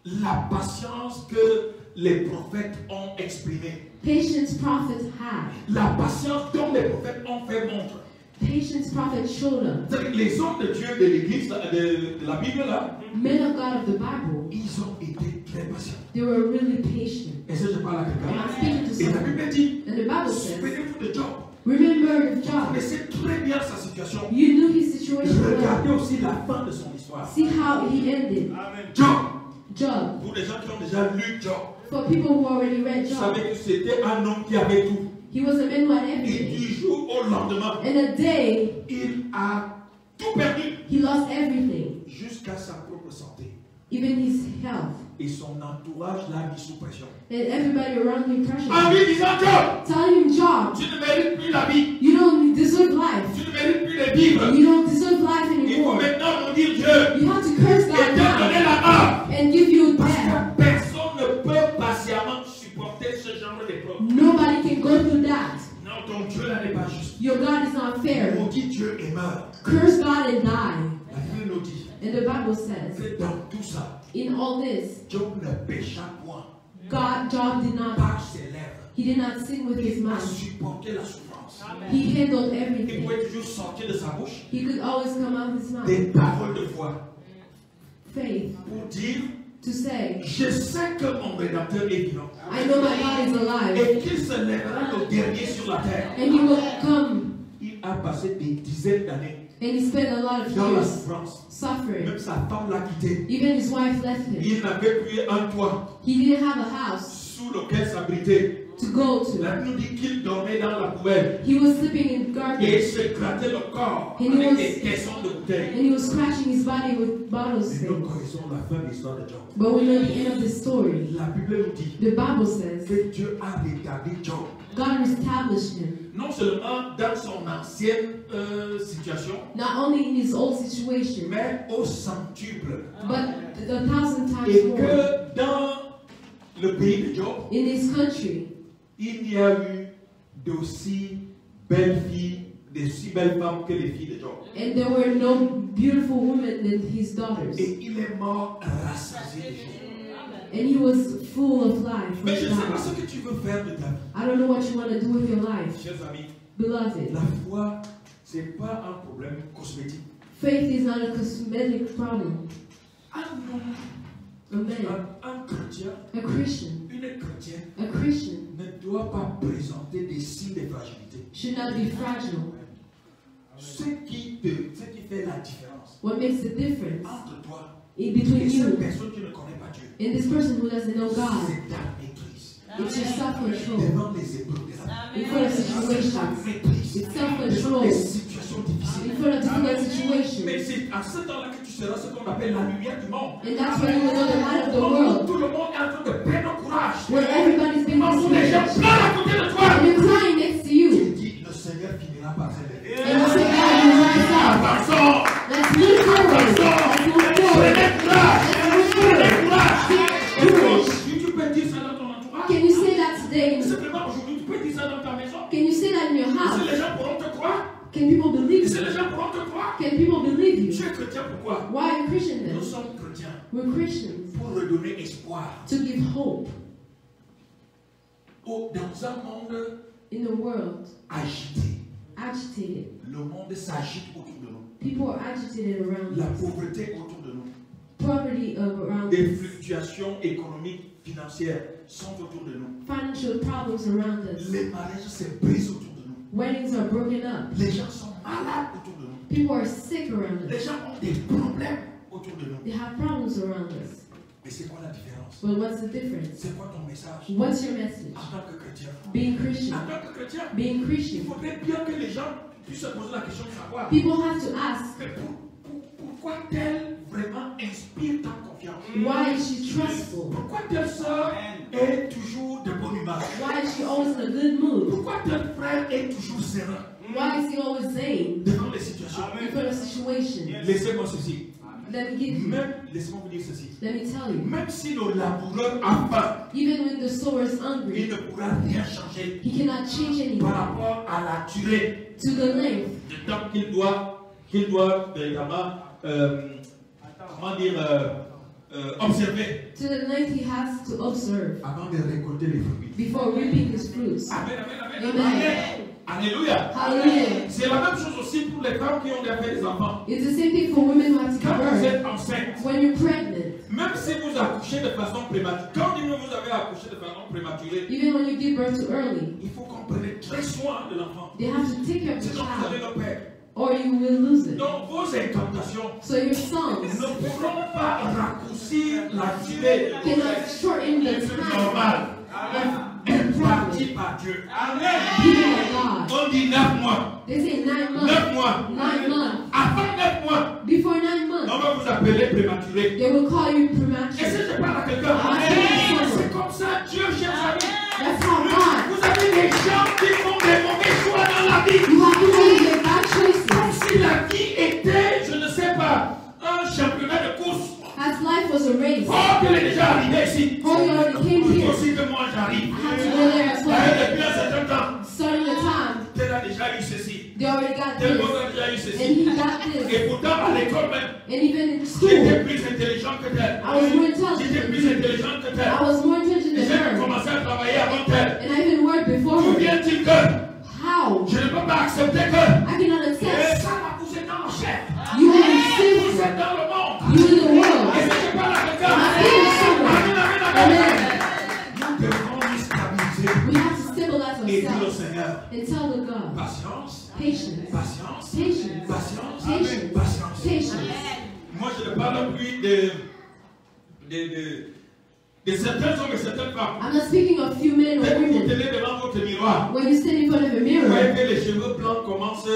La patience que les prophètes ont exprimée. Patience prophets had. La patience dont les prophètes ont fait montre. Patience prophets showed us. C'est-à-dire que les hommes de Dieu de l'église, de la Bible là, Men of God of the Bible, ils ont été très patients. they were really patient. Est-ce que je parle à Am I quelqu'un? speaking to Et la someone? Bible dit, And the Bible says, souvenez-vous de Job. remember Vous Job. connaissez très bien sa situation. You knew his situation well. Regardez aussi la fin de son histoire. See how he ended. Job, Job. pour les gens qui ont déjà lu Job, For people who already read vous Job, savez que c'était un homme qui avait tout. he was a man who had Et everything. du jour au lendemain, In a day, il a tout perdu. he lost everything, Jusqu'à sa propre santé. even his health. Et son entourage l'a mis sous pression. And everybody around him En pressured lui disant, Job, him, telling him, Job, tu ne mérites plus la vie. you don't deserve life. Tu ne mérites plus de vivre. You don't deserve life Il faut anymore. maintenant maudire Dieu. You have to curse Et God te donner now la mort. and give you Parce death. que personne ne peut patiemment supporter ce genre d'épreuve. Nobody can go through that. Non, ton Dieu là n'est pas juste. Your God is not fair. Maudit Dieu et meurt. Curse God and die. La Bible nous dit And the Bible says, que dans tout ça, in all this, Job ne pécha point Job did not, par ses lèvres. he did not sin with his Il a mouth. supporté la souffrance. He handled Il everything. pouvait toujours sortir de sa bouche He could always come out his mouth. des paroles de foi Faith pour dire, to say, je sais que mon Rédempteur est vivant I know my God is alive et qu'il se lèvera le dernier sur la terre. and he will come. Il a passé des dizaines d'années And he spent a lot of dans la years souffrance. suffering. Même sa femme l'a quitté. Even his wife left him. Il n'avait plus un toit He didn't have a house sous lequel s'abriter. to go to. La Bible nous dit qu'il dormait dans la poubelle He was sleeping in et il garbage se grattait le corps And he avec was- des caissons de bouteilles. and he was scratching his body with bottles. Et nous connaissons la fin de l'histoire de Job. But we know the end of the story. La Bible nous dit The Bible says que Dieu a rétabli Job. God established him Non seulement dans son ancienne situation, not only in his old situation, mais au centuple. but a thousand Et times more. que dans le pays de Job, In his country, il n'y a eu d'aussi belles filles, d'aussi belles femmes que les filles de Job. and there were no beautiful women than his daughters. Et il est mort rassasié de choses. And he was full of life. Mais je ne sais pas with ce God. que tu veux faire de ta vie. I don't know what you want to do with your life, Chers amis, beloved. la foi, ce n'est pas un problème cosmétique. Faith is not a cosmetic problem. Un homme, A man, un chrétien, a Christian, une chrétienne a Christian ne dois pas présenter des signes de fragilité. Should not be fragile. Ce qui fait la différence What makes the difference entre toi in et between cette you personne qui ne connaît pas Dieu, and this person who doesn't know God? c'est ta maîtrise. It's your self-control. Devant les épreuves, In front of situations. maîtrise. It's Devant self-control. les situations difficiles. In front of difficult situations. Mais c'est à ce temps-là que tu seras ce qu'on appelle la lumière du monde. And that's when you will know the light of the world. Tout le monde est en train de perdre courage. Where everybody's being Les gens discouraged. pleurent à côté de toi. And you're crying next to you. Tu dis, le Seigneur finira par se lever. And you say, God, you rise up. Avançons. Let's move forward. Let's move forward. Prenez courage. Let's move forward. Courage. Tu peux dire ça dans ton entourage. Can you say that today? Simplement aujourd'hui, tu peux dire ça dans ta maison. Can you say that in your Si house? les gens pourront te croire. Can people believe Si you? les gens pourront te croire. Can people believe Tu you? es chrétien pourquoi? Why are you Christian Nous then? sommes chrétiens We're Christians pour redonner espoir. to give hope Dans un monde in the world, agité, agitated. le monde s'agite autour de nous. People are agitated around La us. pauvreté autour de nous. Poverty around Des us. fluctuations économiques, financières sont autour de nous. Financial problems around us. Les mariages se brisent autour de nous. Weddings are broken up. Les gens sont malades autour de nous. People are sick around Les us. gens ont des problèmes autour de nous. They have problems around us. Mais c'est quoi la différence? But what's the difference? C'est quoi ton message? What's your message? En tant que chrétien. Being Christian. En tant que chrétien, Being il Christian. faudrait bien que les gens puissent se poser la question de savoir. People have to ask, Mais pourquoi telle vraiment inspire ta confiance? why is she trustful? Pourquoi telle sœur est toujours de bonne humeur? Why is she always in a good mood? Pourquoi tel frère est toujours serein Why is he always sane devant les situations? in front of situations? Laissez-moi ceci. Let me give you. Laissez-moi vous dire ceci. Let me tell you. Même si le laboureur a faim, Even when the sower is il hungry, ne pourra rien changer he cannot change par anything rapport à la durée to the length du temps qu'il doit véritablement, comment dire, observer to the length he has to observe avant de récolter les fruits. before reaping his fruits. Amen, amen, amen. Amen. Alléluia. Hallelujah. C'est la même chose aussi pour les femmes qui ont déjà des enfants. It's the same thing for women who have to give Quand vous birth. êtes enceinte, When you're pregnant, même si vous accouchez de façon prématurée, quand vous avez accouché de façon prématurée, even when you give birth too early, il faut qu'on prenne très soin de l'enfant. they have to take care of the Sinon, vous allez child, le perdre. or you will lose it. Donc, vos incantations So your ne songs pourront pas raccourcir la durée cannot shorten the time normale of impartie pregnant. par Dieu. Given by God. On dit 9 mois. They say 9 months. 9 mois. 9 months. Avant 9 mois, Before 9 on months, va vous appeler prématuré. they will call you Et si premature. je parle à quelqu'un, c'est comme ça, Dieu, chers amis. That's how God. Vous avez des gens qui font des mauvais choix dans la vie. You have people who make bad Comme choices. si la vie était, je ne sais pas, un championnat de course. As life was a race. Oh, qu'elle est déjà arrivée ici. Oh, you already came Il faut here. aussi que moi j'arrive. I have to go there as well. Depuis un certain temps, Starting the time, tel a déjà eu ceci. they already got Tel this. monde a déjà eu And ceci. he got this. Et pourtant, à l'école même, And even in j'étais school, plus intelligent que tel. I was more J'étais plus intelligent. intelligent que tel. I was more intelligent Et than j'ai her. commencé à travailler avant tel. And I even worked before D'où her. vient-il que How? je ne peux pas accepter que I cannot et accept. ça va vous êtes dans la chair. You are Vous sinful. êtes dans le monde. You in the Et world. si je parle à quelqu'un, I feel someone. amen, amen, amen. Amen. Nous devons nous stabiliser We have to stabilize et dire au ourselves Seigneur, and tell the God. patience, Patience. patience, Patience. patience, Patience. patience. Patience. Moi, je ne parle plus de certains hommes et certaines femmes. I'm not speaking of few men or Dès que vous women. tenez devant votre miroir, When you stand in front of a vous mirror voyez que les cheveux blancs commencent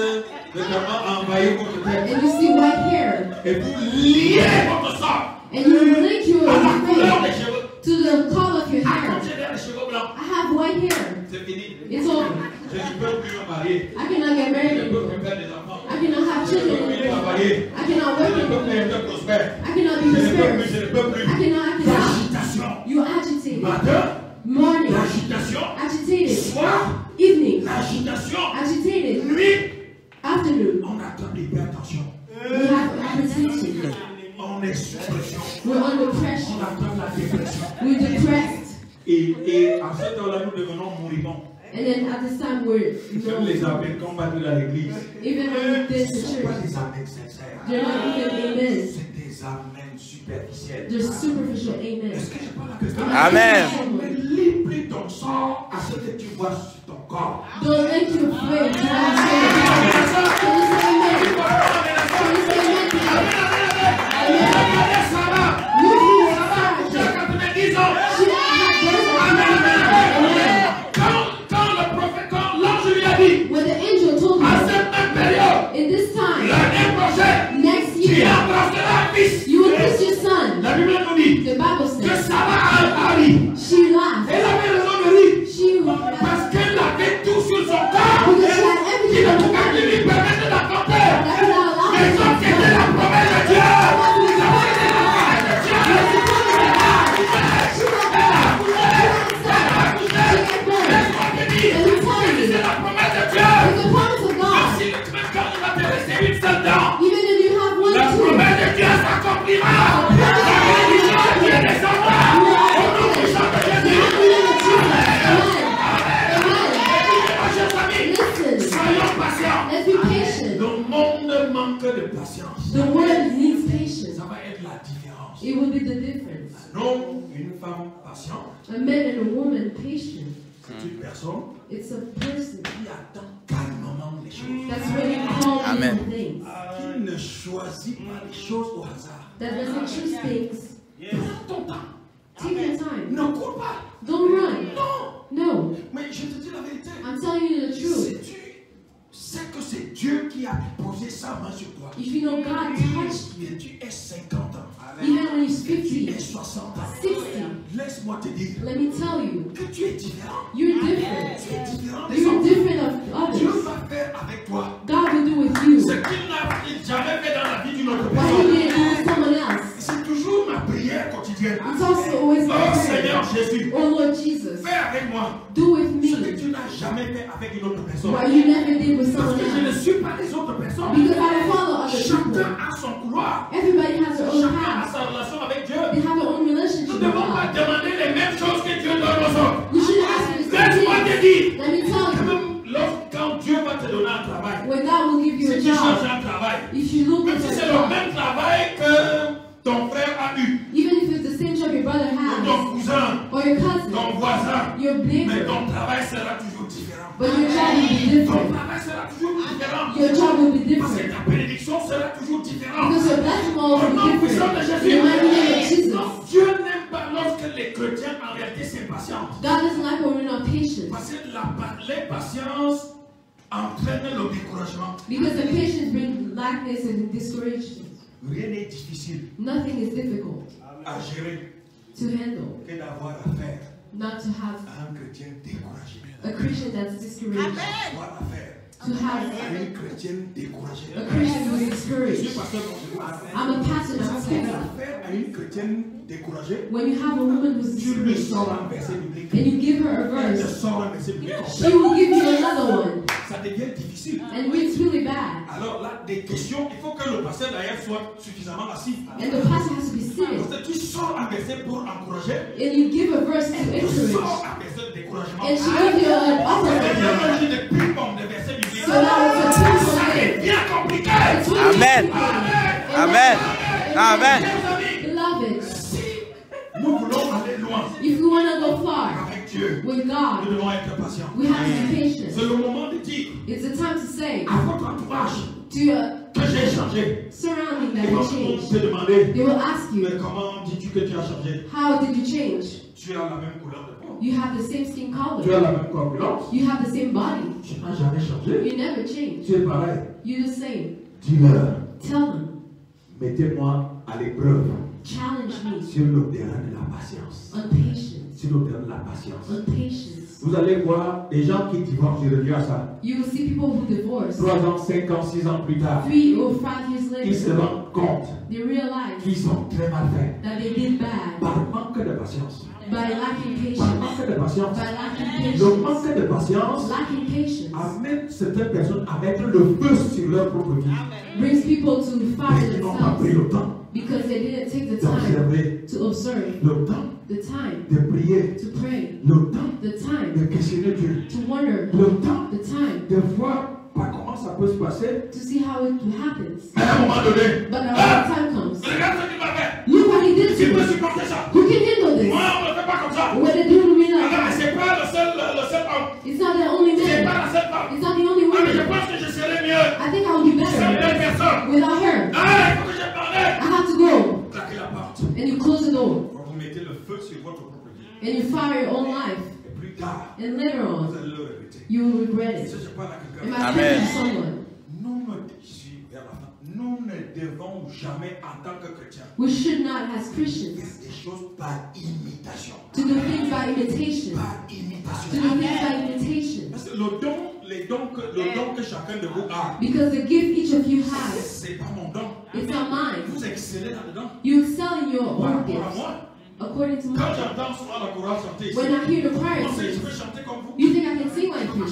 vraiment à envahir votre tête. and you see white hair Et vous liez votre sang and you link your à la couleur face des cheveux. to the color of your Ah, hair. comme j'ai les cheveux blancs, I have white hair. c'est fini. It's over. Je ne peux plus me marier. I cannot get Je married ne peux anymore. plus faire des enfants. I cannot have Je ne children peux plus anymore. travailler. I cannot Je work ne peux plus anymore. être prospère. I cannot be Je ne peux plus, prosperous. je ne peux plus. I cannot. L'agitation. You agitated. Matin, Morning. l'agitation. Agitated. Soir, Evening. l'agitation. Agitated. Nuit, Afternoon. on attend l'hypertension. We have hypertension. On est sous pression. We're under On pressure. attend la dépression. We're depressed. Et à ce temps-là, nous devenons moribonds. And then at this time we're Même les appels qu'on va à l'église. even when we did Ce the ne sont pas church, des amens sincères. they're not even amen. C'est des amens superficiels. They're superficial amen. Est-ce que je parle à quelqu'un? Amen. Mais lis plutôt ton sang à ce que tu vois sur ton corps. Don't let your faith transform. Quand l'ange lui a dit, When the angel told à him, cette même période, in this time, l'année prochaine, next tu year, embrasseras un fils. you will kiss your son. La Bible nous dit The Bible que says Sarah a ri. she laughed. Elle avait raison de rire She laughed parce qu'elle avait tout sur son corps because she had qui everything ne on her pouvait body plus lui permettre d'affronter that could allow les her to hommes qui étaient la promesse de Dieu. C'est la promesse de Dieu. Si le Christ quand il va te laisser une seule dent, la promesse de Dieu s'accomplira. La bénédiction de Dieu descendra. Au nom puissant de Jésus. Chers amis, soyons patients. Le monde manque de patience. The world needs patience. Ça va être la différence. It will be the difference. Un homme, une femme patiente, A man and a woman patient. c'est une personne It's a person qui attend calmement les choses. that's really calm Amen. in things. Qui ne choisit pas les choses au hasard. That doesn't choose things. Prends ton temps. Take your time. Ne cours pas. Don't run. Non. No. Mais je te dis la vérité. I'm telling you the Si truth. tu sais que c'est Dieu qui a posé sa main sur toi, If you know God touched you, et tu es 50 ans, even when you're tu es 50, 60 ans, 60, laisse-moi te dire let me tell you, que tu es différent. you're different. Tu es différent des You're autres. different of Dieu others. va faire avec toi God will do with you ce qu'il n'a jamais fait dans la vie d'une autre what He personne. didn't do with someone else. C'est toujours ma prière quotidienne. It's also always my Oh prayer. Seigneur Jésus, Oh Lord Jesus, fais avec moi do with ce que me tu n'as jamais fait avec une autre personne. what you never did with Parce someone que je ne else. suis pas les autres personnes. Because I don't follow other Chacun people. a son couloir. Everybody has their own Chacun a path. sa relation avec Dieu. They have their own Nous relationship ne with devons pas God. demander les mêmes choses que Dieu donne aux autres. You shouldn't ask for the same Laisse-moi te thing. dire, Let me tell que you, même quand Dieu va te donner un travail, when God will give you si a tu cherches job, un travail, if you look même at si a c'est le job, même travail que ton frère a eu, even if it's the same job your brother ou ton has, cousin, or your cousin, ton voisin, your mais neighbor, ton travail sera toujours différent. but your job will be Ton different. travail sera toujours différent. Your job will be Parce que different. ta bénédiction sera toujours différente. Because your blessing will Au also nom be puissant de different. Jésus. In the mighty name of Jesus. Non, Dieu n'aime pas lorsque les chrétiens en réalité s'impatientent. God doesn't like when we're not patient. Parce que l'impatience entraîne le découragement. Because the patience brings lackness and discouragement. Rien n'est difficile Nothing is difficult à gérer to handle, que d'avoir affaire not to have à un chrétien découragé. a Christian that's discouraged, Avoir affaire to have à une chrétienne découragée. a Christian who's Je suis discouraged. pasteur donc je dois I'm a pastor Quand that's tu as saying, affaire à une chrétienne découragée, when you have a woman who's tu lui discouraged sors un verset biblique. and you give her a Elle te verse, sort un verset biblique. she will give you another one, Ça devient difficile. and it's really bad. Alors là, des questions, il faut que le pasteur d'ailleurs soit suffisamment assis. And the pastor has to be sitting, Parce que tu sors un verset pour encourager, and you give a verse to tu encourage, sors un verset de découragement. and she gives you an C'est opposite bien one. un jeu de ping-pong, de versets bibliques. So now it's a Ça simple thing. devient compliqué. It's really Amen. complicated. Amen. Amen. Chers amis, Beloved, si nous voulons aller loin if we want to go far avec Dieu, with nous God, devons être patients. we have to be patient. C'est le moment de dire It's the time to say à votre entourage to que j'ai changé. surrounding that Et you quand on changed. te demander, They will ask you, mais comment dis-tu que tu as changé? how did you change? Tu as la même couleur de peau. You have the same skin Tu as color. la même corpulence. You have the same body. Tu n'as jamais changé. You never change. Tu es pareil. You're the same. Dis-leur, Tell them, mettez-moi à l'épreuve challenge me sur le terrain de la patience. on patience. Sur le terrain de la patience. On patience. Vous allez voir des gens qui divorcent, je reviens à ça. You will see people who divorce 3 ans, 5 ans, 6 ans plus tard, 3 or 5 years ils se later. rendent compte They realize qu'ils ont très mal fait. that they did bad Par manque de patience. by lacking Par patience. manque de patience. By lacking Le patience. manque de patience Lacking patience amène certaines personnes à mettre le feu sur leur propre vie. brings people to fire Parce qu'ils n'ont pas pris themselves le temps because they didn't take the time d'observer, to observe, le temps the time de prier, to pray, le temps the time de questionner Dieu, to wonder, le temps the time de voir pas comment ça peut se passer. to see how it happens. Mais à un moment donné, But now when the time comes, regarde ce qu'il m'a fait. look what he did Qui to peut me. supporter ça? Who can handle Moi, this? on ne le fait pas comme ça. When they do to me like Alors, mais that, c'est pas le feu sur votre propre vie. And you fire your own life. Et plus tard, And later vous on, allez le regretter. you will regret it. Si je parle à Am quelqu'un, I Amen. speaking to someone? nous ne devons jamais, en tant que chrétiens, We should not, as faire Christians, des choses par imitation. to do things by imitation. Par To imitation. do things by imitation. Parce que le don que chacun de vous a, Because the gift each of you has, c'est pas mon don. it's not mine. Vous excellez là-dedans. You excel in your Par own rapport à gifts. moi, According to quand mine. j'entends souvent la chorale chanter ici, When I hear the choir je sing, peux chanter comme vous. you think I can sing like you?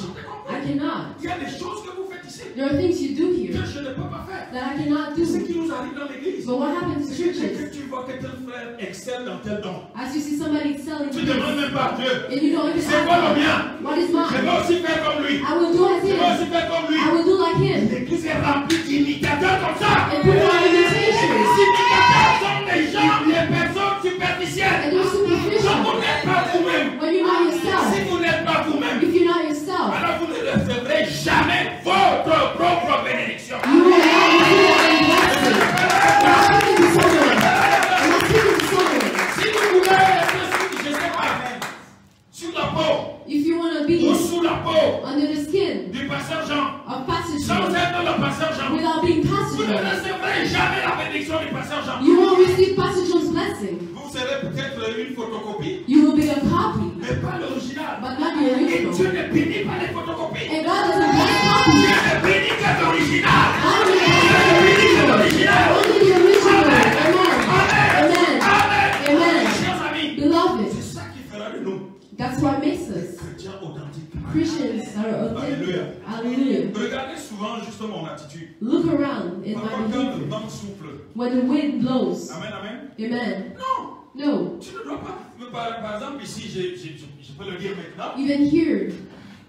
I cannot. Il y a des choses que vous faites ici There are things you do que here je ne peux pas faire. that I cannot C'est ce do. qui nous arrive dans l'église. But what happens to C'est que churches? tu vois que tel frère excelle dans tel don. As you see somebody excelling Tu in ne demandes this, même pas à Dieu. and you don't even C'est quoi le ask mien? God, what is Je vais mine? aussi faire comme lui. I will do as Je vais him. aussi faire comme lui. I will do like him. L'église est remplie d'imitateurs comme ça. And people are Les imitations. imitateurs sont les gens, les personnes superficielles. And they're Donc superficial. vous n'êtes pas vous-même. When you're not Si yourself, vous n'êtes pas vous-même, if you're not yourself, alors vous ne recevrez jamais votre propre bénédiction. you will not receive your own blessing. I'm speaking to someone. I'm speaking to someone. Si vous voulez être je sais pas, sur la peau If you want to ou be sous la peau under the skin du pasteur Jean, of passage sans John, être le pasteur Jean, without being vous passage ne John, recevrez jamais la bénédiction du pasteur Jean. you won't receive passage John's blessing. Vous serez peut-être une photocopie, You will be a copy, mais pas l'original. but not the Et Dieu original. ne bénit pas les photocopies. And God doesn't bless Dieu copies. ne bénit que l'original. Only Dieu ne bénit que l'original. the original. Amen. Amen. Amen. Chers amis, Beloved, c'est ça qui fera de nous that's what makes des us chrétiens authentiques. Christians are authentic. Alléluia. Hallelujah. Regardez souvent juste mon attitude. Look around in Parfois my quand le behavior. vent souffle. When the wind blows, Amen, amen. amen. Non, No, tu ne dois pas. Par exemple, ici, je peux le dire maintenant. even here,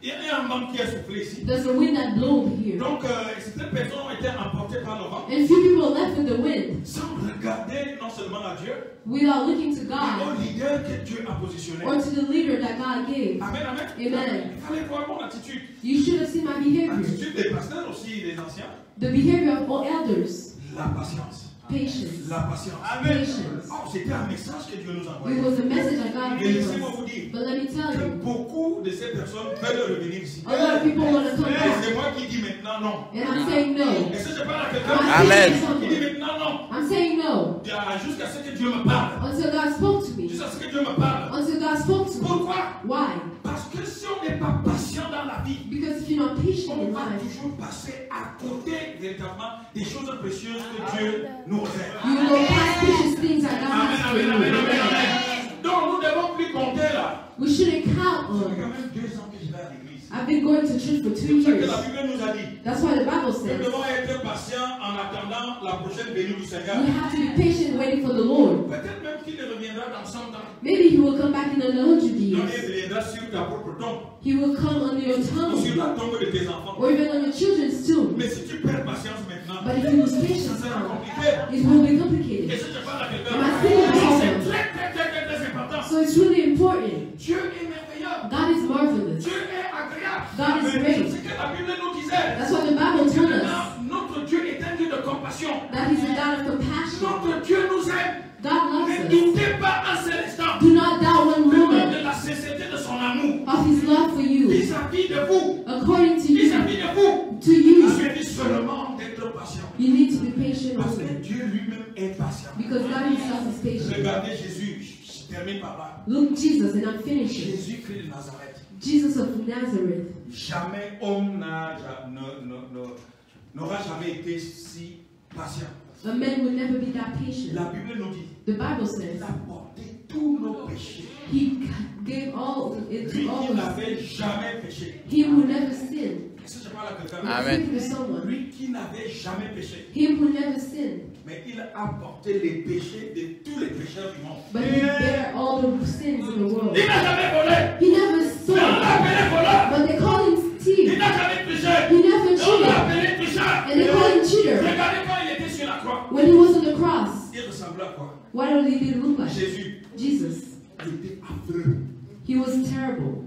Il y a un vent qui a soufflé ici. there's a wind that blows here. Donc, certaines personnes ont été emportées par le vent. And few people left with the wind Sans regarder non seulement à Dieu, without looking to mais au God leader que Dieu a positionné. or to the leader that God gave. Amen, amen. Amen. Il fallait voir mon attitude. You should have seen my behavior. L'attitude des pasteurs aussi, des anciens. The behavior of all elders. La patience. Patience. La patience. Patience. Oh, c'était un message que Dieu nous It envoyait. was a message that God Et gave laissez-moi us. vous dire But let me tell que you, beaucoup de ces personnes veulent revenir ici. a lot of people want to come Mais back. c'est moi qui dis maintenant non. And I'm saying no. Est-ce que je parle à quelqu'un Amen. qui dit maintenant non? I'm saying no. Jusqu'à ce que Dieu me parle. Until God spoke to me. Jusqu'à ce que Dieu me parle. Until God spoke to me. Pourquoi? Why? Parce que si on n'est pas patient dans la vie, Because if you're not patient on in va life, toujours passer à côté véritablement des choses précieuses que Dieu nous réserve. you will pass precious things that God Amen, has for amen, you. amen, amen, Amen. amen. Donc nous ne devons plus compter là. We shouldn't count Ça fait on. quand même 2 ans que je vais à l'église. I've been going to church for 2 C'est ce que years. la Bible nous a dit. That's why the Bible Nous says devons être patients en attendant la prochaine venue du Seigneur. we have to be patient waiting for the Lord. Peut-être même qu'il reviendra dans 100 ans. Maybe He will come back in another 100 Donc il years. reviendra sur ta propre tombe He will come on your ou sur tongue la tombe de tes enfants. or even on your children's tomb. Mais si tu perds patience maintenant, But if you lose ça patience sera now, compliqué. it will be Et complicated. si je parle à quelqu'un, Am I speaking to c'est someone? très important. So it's really important. Dieu est merveilleux. God is marvelous. Dieu est agréable. God is Mais great. c'est ce que la Bible nous disait. That's what the Bible told us. Notre Dieu est un Dieu de compassion. That He's a God of compassion. Notre Dieu nous aime. God loves Ne us. doutez pas un seul instant Do not doubt one moment de la sincérité de son amour of His love for you. vis-à-vis de vous. According to you, Vis-à-vis de vous. to you, Il suffit seulement d'être patient. you need to be patient Parce que only. Dieu lui-même est patient. Because God Himself is patient. Regardez Jésus. Je termine par là. Look, Jesus, and I'm finishing. Jésus-Christ de Nazareth. Jesus of Nazareth. Jamais homme n'aura jamais été si patient. A man would never be that patient. La Bible nous dit, The Bible il says a porté tous nos péchés. He gave all it Lui to all qui of us. n'avait jamais péché. Him who never sinned. Est-ce que je parle à quelqu'un? I'm Amen. speaking to someone. Lui qui n'avait jamais péché. Him who never sinned. Mais il a porté les péchés de tous les pécheurs du monde. But He bare all the sins in the world. Il n'a jamais volé. He never Mais on stole. l'a appelé voleur. But they call him Il thief. n'a jamais touché. He never Mais on l'a cheated. appelé toucheur. And they call him cheater. Regardez quand il était sur la croix. When he was on the cross, Il ressemblait à quoi? what did he look like? Jésus. Jesus. Il était affreux. He was terrible.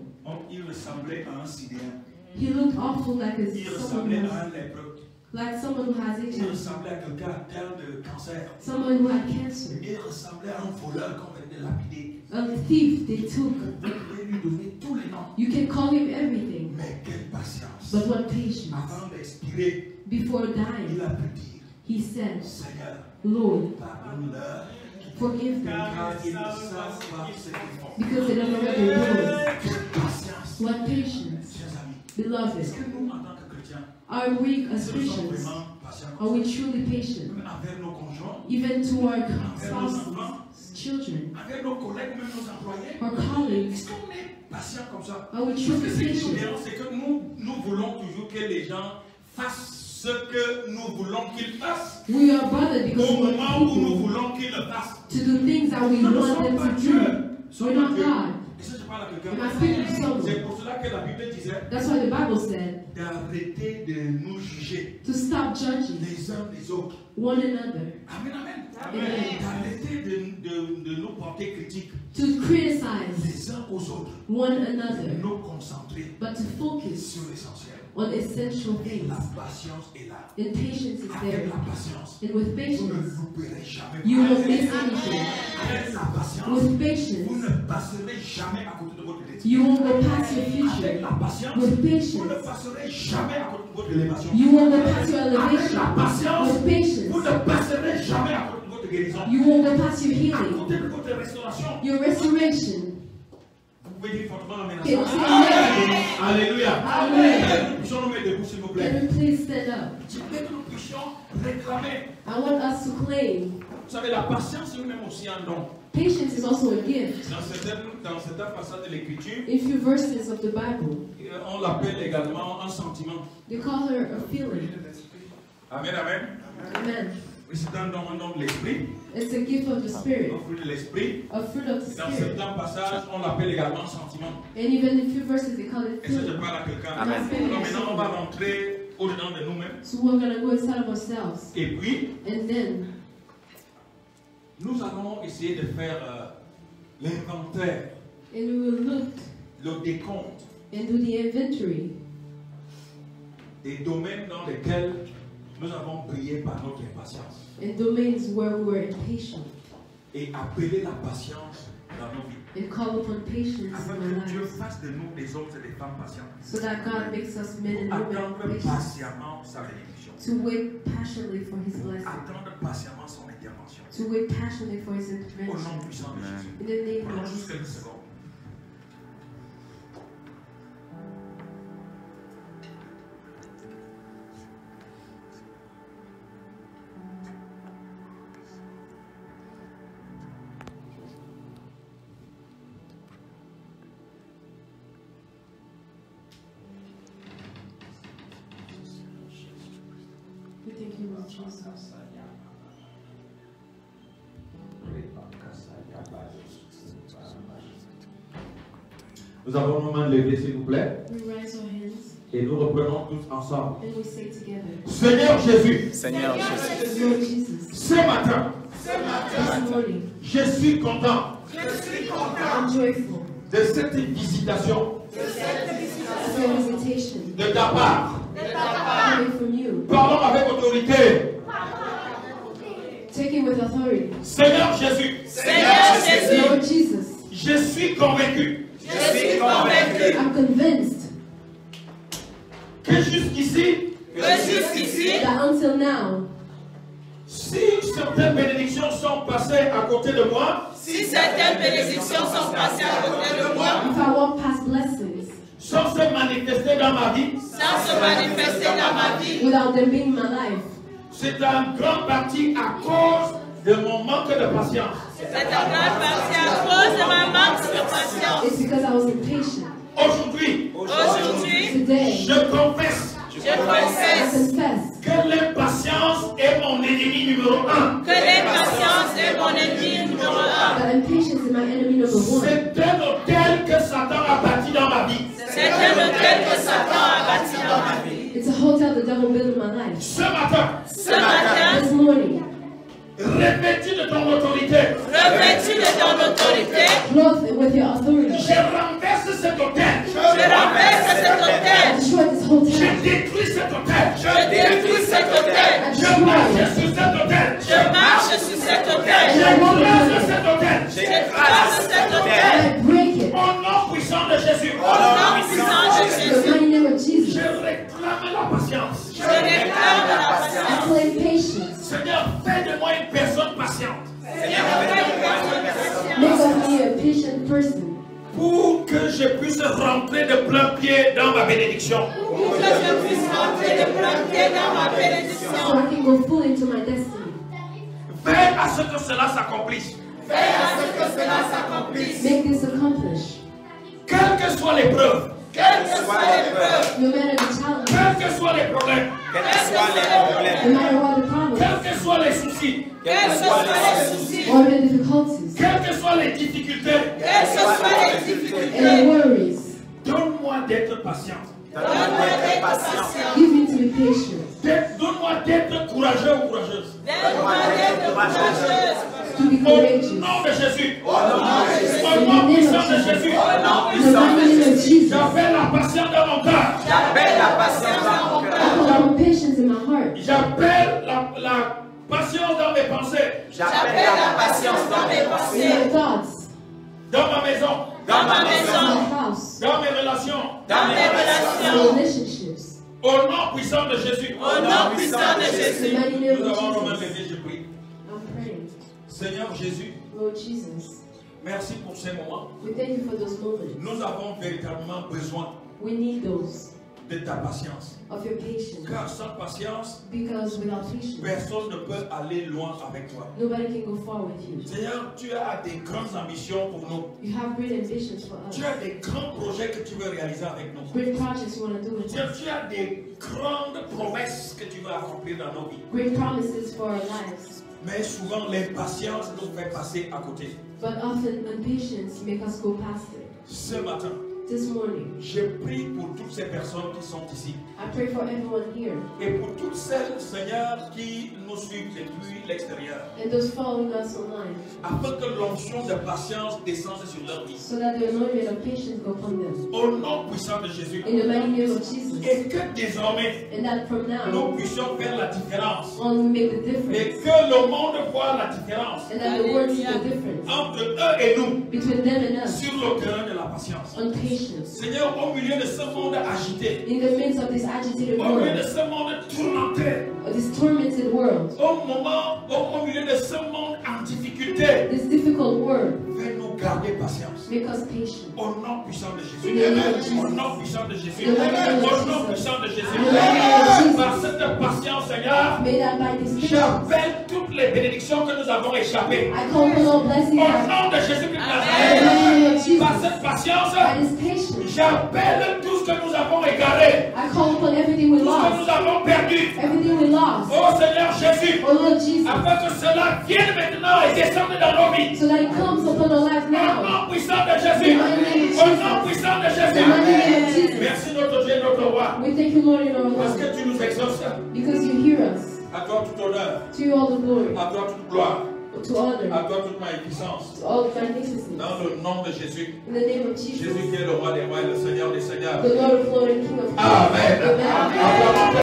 Il ressemblait à un sidéen. He looked awful like Il ressemblait someone à un lépreux. who has Il HIV. ressemblait à quelqu'un atteint de cancer. Someone who had cancer. Il ressemblait à un voleur qu'on venait de lapider. A thief they took. Vous pouvez lui donner tous les noms. You can call him everything. Mais quelle patience. But what patience. Avant d'expirer, Before il dying, a pu dire, he said, Seigneur, Lord, pardonne-leur. forgive them. Car ils ne savent pas ce qu'ils font. Because they don't know what they're doing. Quelle patience. What patience. Chers amis, Beloved, est-ce que nous, en tant que chrétiens, are we as nous sommes Christians, vraiment patients are we truly patient? envers nos conjoints, Even to our envers nos spouses, enfants, children, avec nos collègues, même nos employés? our colleagues, Est-ce qu'on est patient comme ça? are we Parce que truly ce qui nous patient? dérange, c'est que nous voulons toujours que les gens fassent ce que nous voulons qu'ils fassent We are bothered because au we moment want où nous people voulons qu'ils le fassent. to do things that we Nous ne want sommes them pas to Dieu. do. Nous sommes We're pas not Dieu. God. Et ça, je parle à quelqu'un. Am I speaking to someone? C'est pour cela que la Bible disait That's why the Bible said d'arrêter de nous juger to stop judging les uns les autres. one another, Amen, amen. Amen. D'arrêter de nous porter critique to criticize les uns aux autres. one De another, nous concentrer but to focus sur l'essentiel. on essential Et things. la patience est là. And patience is Avec there. la patience, And with vous ne patience, louperez jamais. you won't miss anything. Avec la patience, With vous patience, ne passerez jamais à côté de votre destin. you won't go past your Avec future. la patience, With vous ne patience, passerez jamais à côté de votre élévation. you won't go past your Avec elevation. la patience, With vous patience, ne passerez jamais à côté de votre guérison. you won't go past your À healing, côté de votre restauration. your restoration. Vous pouvez dire fortement amen. Can you say amen? Alléluia. Amen. Nous puissions nous mettre debout, s'il vous plaît. Can we please stand up? Je veux que nous puissions réclamer. I want us to claim. Vous savez, la patience est même aussi un don. Patience is also a gift. Dans certains passages de l'Écriture, In few verses of the Bible, on l'appelle également un sentiment. they call her a feeling. Amen, amen. Amen. Oui, c'est un don de l'esprit, It's a gift of the Spirit, un fruit de l'esprit. a fruit of the Dans Spirit. certains passages, on l'appelle également sentiment. And even in few verses, they call it Et ça, je feeling. parle à quelqu'un. Amen. Alors maintenant, on va rentrer au-dedans de nous-mêmes. So we're going to go inside of ourselves. Et puis, And then nous allons essayer de faire l'inventaire, we will look le décompte and do the inventory des domaines dans lesquels nous avons brillé par notre impatience. in domains where we were impatient Et appeler la patience dans nos vies. and call upon patience Afin in our que Dieu lives fasse de nous des hommes et des femmes patients. so that God makes us men and women Attendre patient, patiemment sa bénédiction. to wait passionately for His blessing, Attendre patiemment son intervention. to wait passionately for His Au nom intervention. puissant de Jésus. In the name Prenons of juste quelques Jesus. secondes. We thank you, Lord Jesus. Nous avons nos mains levées, s'il vous plaît, We raise our hands et nous reprenons tous ensemble. and we say together, Seigneur Jésus, Seigneur Jésus, Lord Jesus, ce matin, this morning, je suis content I'm joyful de cette visitation of your visitation de ta part. coming from you, Parlons avec autorité. taken with authority. Seigneur Jésus, Lord Jesus, je suis convaincu I'm convinced que jusqu'ici, that until now, si certaines bénédictions sont passées à côté de moi, Si certaines bénédictions sont passées à côté de moi, if I walk past blessings sans se manifester dans ma vie, sans se manifester dans ma vie, without them being in my life, c'est en grande partie à cause de mon manque de patience. c'est en grande partie à cause de ma manque de patience. it's because I was impatient. Aujourd'hui, Aujourd'hui, Today, je confesse je I confesse confess que l'impatience est mon ennemi numéro 1. que l'impatience est mon ennemi numéro 1. that impatience is my enemy number one. C'est un hôtel que Satan a bâti dans ma vie. C'est un hôtel que Satan a bâti dans ma vie. It's a hotel the devil built in my life. Ce matin, Ce matin, This morning, revêtu de ton autorité, revêtu de ton autorité, clothed with your authority, je renverse cet hôtel. je renverse cet hôtel, I destroy this Je hotel. détruis cet hôtel. je détruis cet hôtel, I Je marche destroy it. sur cet hôtel. je marche sur cet hôtel, J'écrase cet hôtel. j'écrase d'autel. I break it. Au nom puissant de Jésus. Au nom puissant de In the Jésus. mighty name of Jesus. Je réclame la patience. Je réclame la I patience. claim patience. Seigneur, fais de moi une personne patiente. Seigneur, fais Make of me a patient person. Pour que je puisse rentrer de plein pied dans ma bénédiction. pour que je puisse rentrer de plein pied dans ma So bénédiction. I can go fully into my destiny. Veille à ce que cela s'accomplisse. Veille à ce que cela s'accomplisse. Make this accomplish. Quelle que soit l'épreuve, Quelle que soit l'épreuve, No matter the challenge, quels que soient les problèmes, Quels que soient les problèmes, no matter what the problems, quels que soient les soucis, quels que soient les soucis, or the difficulties, quelles que soient les difficultés, quelles que soient les and difficultés, the worries, donne-moi d'être patient. donne-moi d'être patient. give me to be patient. Donne-moi d'être courageux ou courageuse. Donne-moi d'être courageuse. To be Au courageous. nom de Jésus. Au nom de Jésus. Au nom puissant de Jésus. Au nom In the puissant de mighty name of Jésus. Jesus, I J'appelle la patience dans mon cœur. J'appelle la patience dans mon cœur. call on patience in my heart. J'appelle la patience dans mes pensées. J'appelle la patience dans mes In pensées, my thoughts, Dans ma maison. dans ma in maison, my house, Dans mes relations. dans mes in relations. relationships. Au nom puissant de Jésus. Au nom puissant de In the Jésus. mighty name Nous of avons nos mains Jesus, levées, je prie. I'm praying. Seigneur Jésus, Lord Jesus, merci pour ces moments. we thank you for those moments. Nous avons véritablement besoin We need those de ta patience. of your patience. Car sans patience, Because without patience, personne ne peut aller loin avec toi. nobody can go far with you. Seigneur, tu as des grandes ambitions pour nous. You have great ambitions for us. Tu as des grands projets que tu veux réaliser avec nous. Great projects you want to do with Seigneur, us. tu as des grandes promesses que tu veux accomplir dans nos vies. Great promises for our lives. Mais souvent, l'impatience nous fait passer à côté. But often impatience make us go past it. Ce matin, This morning, je prie pour toutes ces personnes qui sont ici. I pray for everyone here Et pour toutes celles, Seigneur, qui nous suivent depuis l'extérieur. and those following us online, Afin que l'onction de patience descende sur leur vie. so that the anointment of patience go upon them. Au nom puissant de Jésus. In the mighty name of Jesus, Et que désormais, and that from now nous puissions faire la différence. on we make the Et difference, que le monde voit la différence and that the world see the difference entre eux et nous between them and us sur le terrain de la patience. on patience. Seigneur, au milieu de ce monde agité, In the midst of this agitated au milieu de world, ce monde tourmenté, of this tormented world, au milieu de ce monde en difficulté, this difficult world, fais-nous garder patience. make us patient. Au nom puissant de Jésus. Amen. Au nom puissant de Jésus. Amen. Au nom puissant de Jésus. Amen. Par cette patience, Seigneur, May that by this patience, j'appelle toutes les bénédictions que nous avons échappées. I call upon all Au blessings that nom de Jésus-Christ de in the Nazareth. mighty name of Par Jesus, cette patience, by this patience, j'appelle tout ce que nous avons égaré, I call upon everything we tout ce que nous lost, avons perdu. everything we lost, Oh Seigneur Jésus, oh Lord Jesus, afin que cela vienne maintenant et descende dans nos vies. so that it comes upon our life Au now. nom puissant de Jésus. Au nom puissant de In the Jésus. mighty name of Jesus, Merci notre Dieu et notre roi. we thank you, Lord, in our Parce life, que tu nous exauces. because you hear us. À toi toute honneur. To you all the glory, À toi toute gloire. to honor, À toi toute magnificence. to all magnificence. Dans le nom de Jésus. In the name of Jesus, Jésus qui est le roi des rois et le Seigneur des seigneurs. the Lord of Lords and King of Kings. Amen. Amen. Acclamons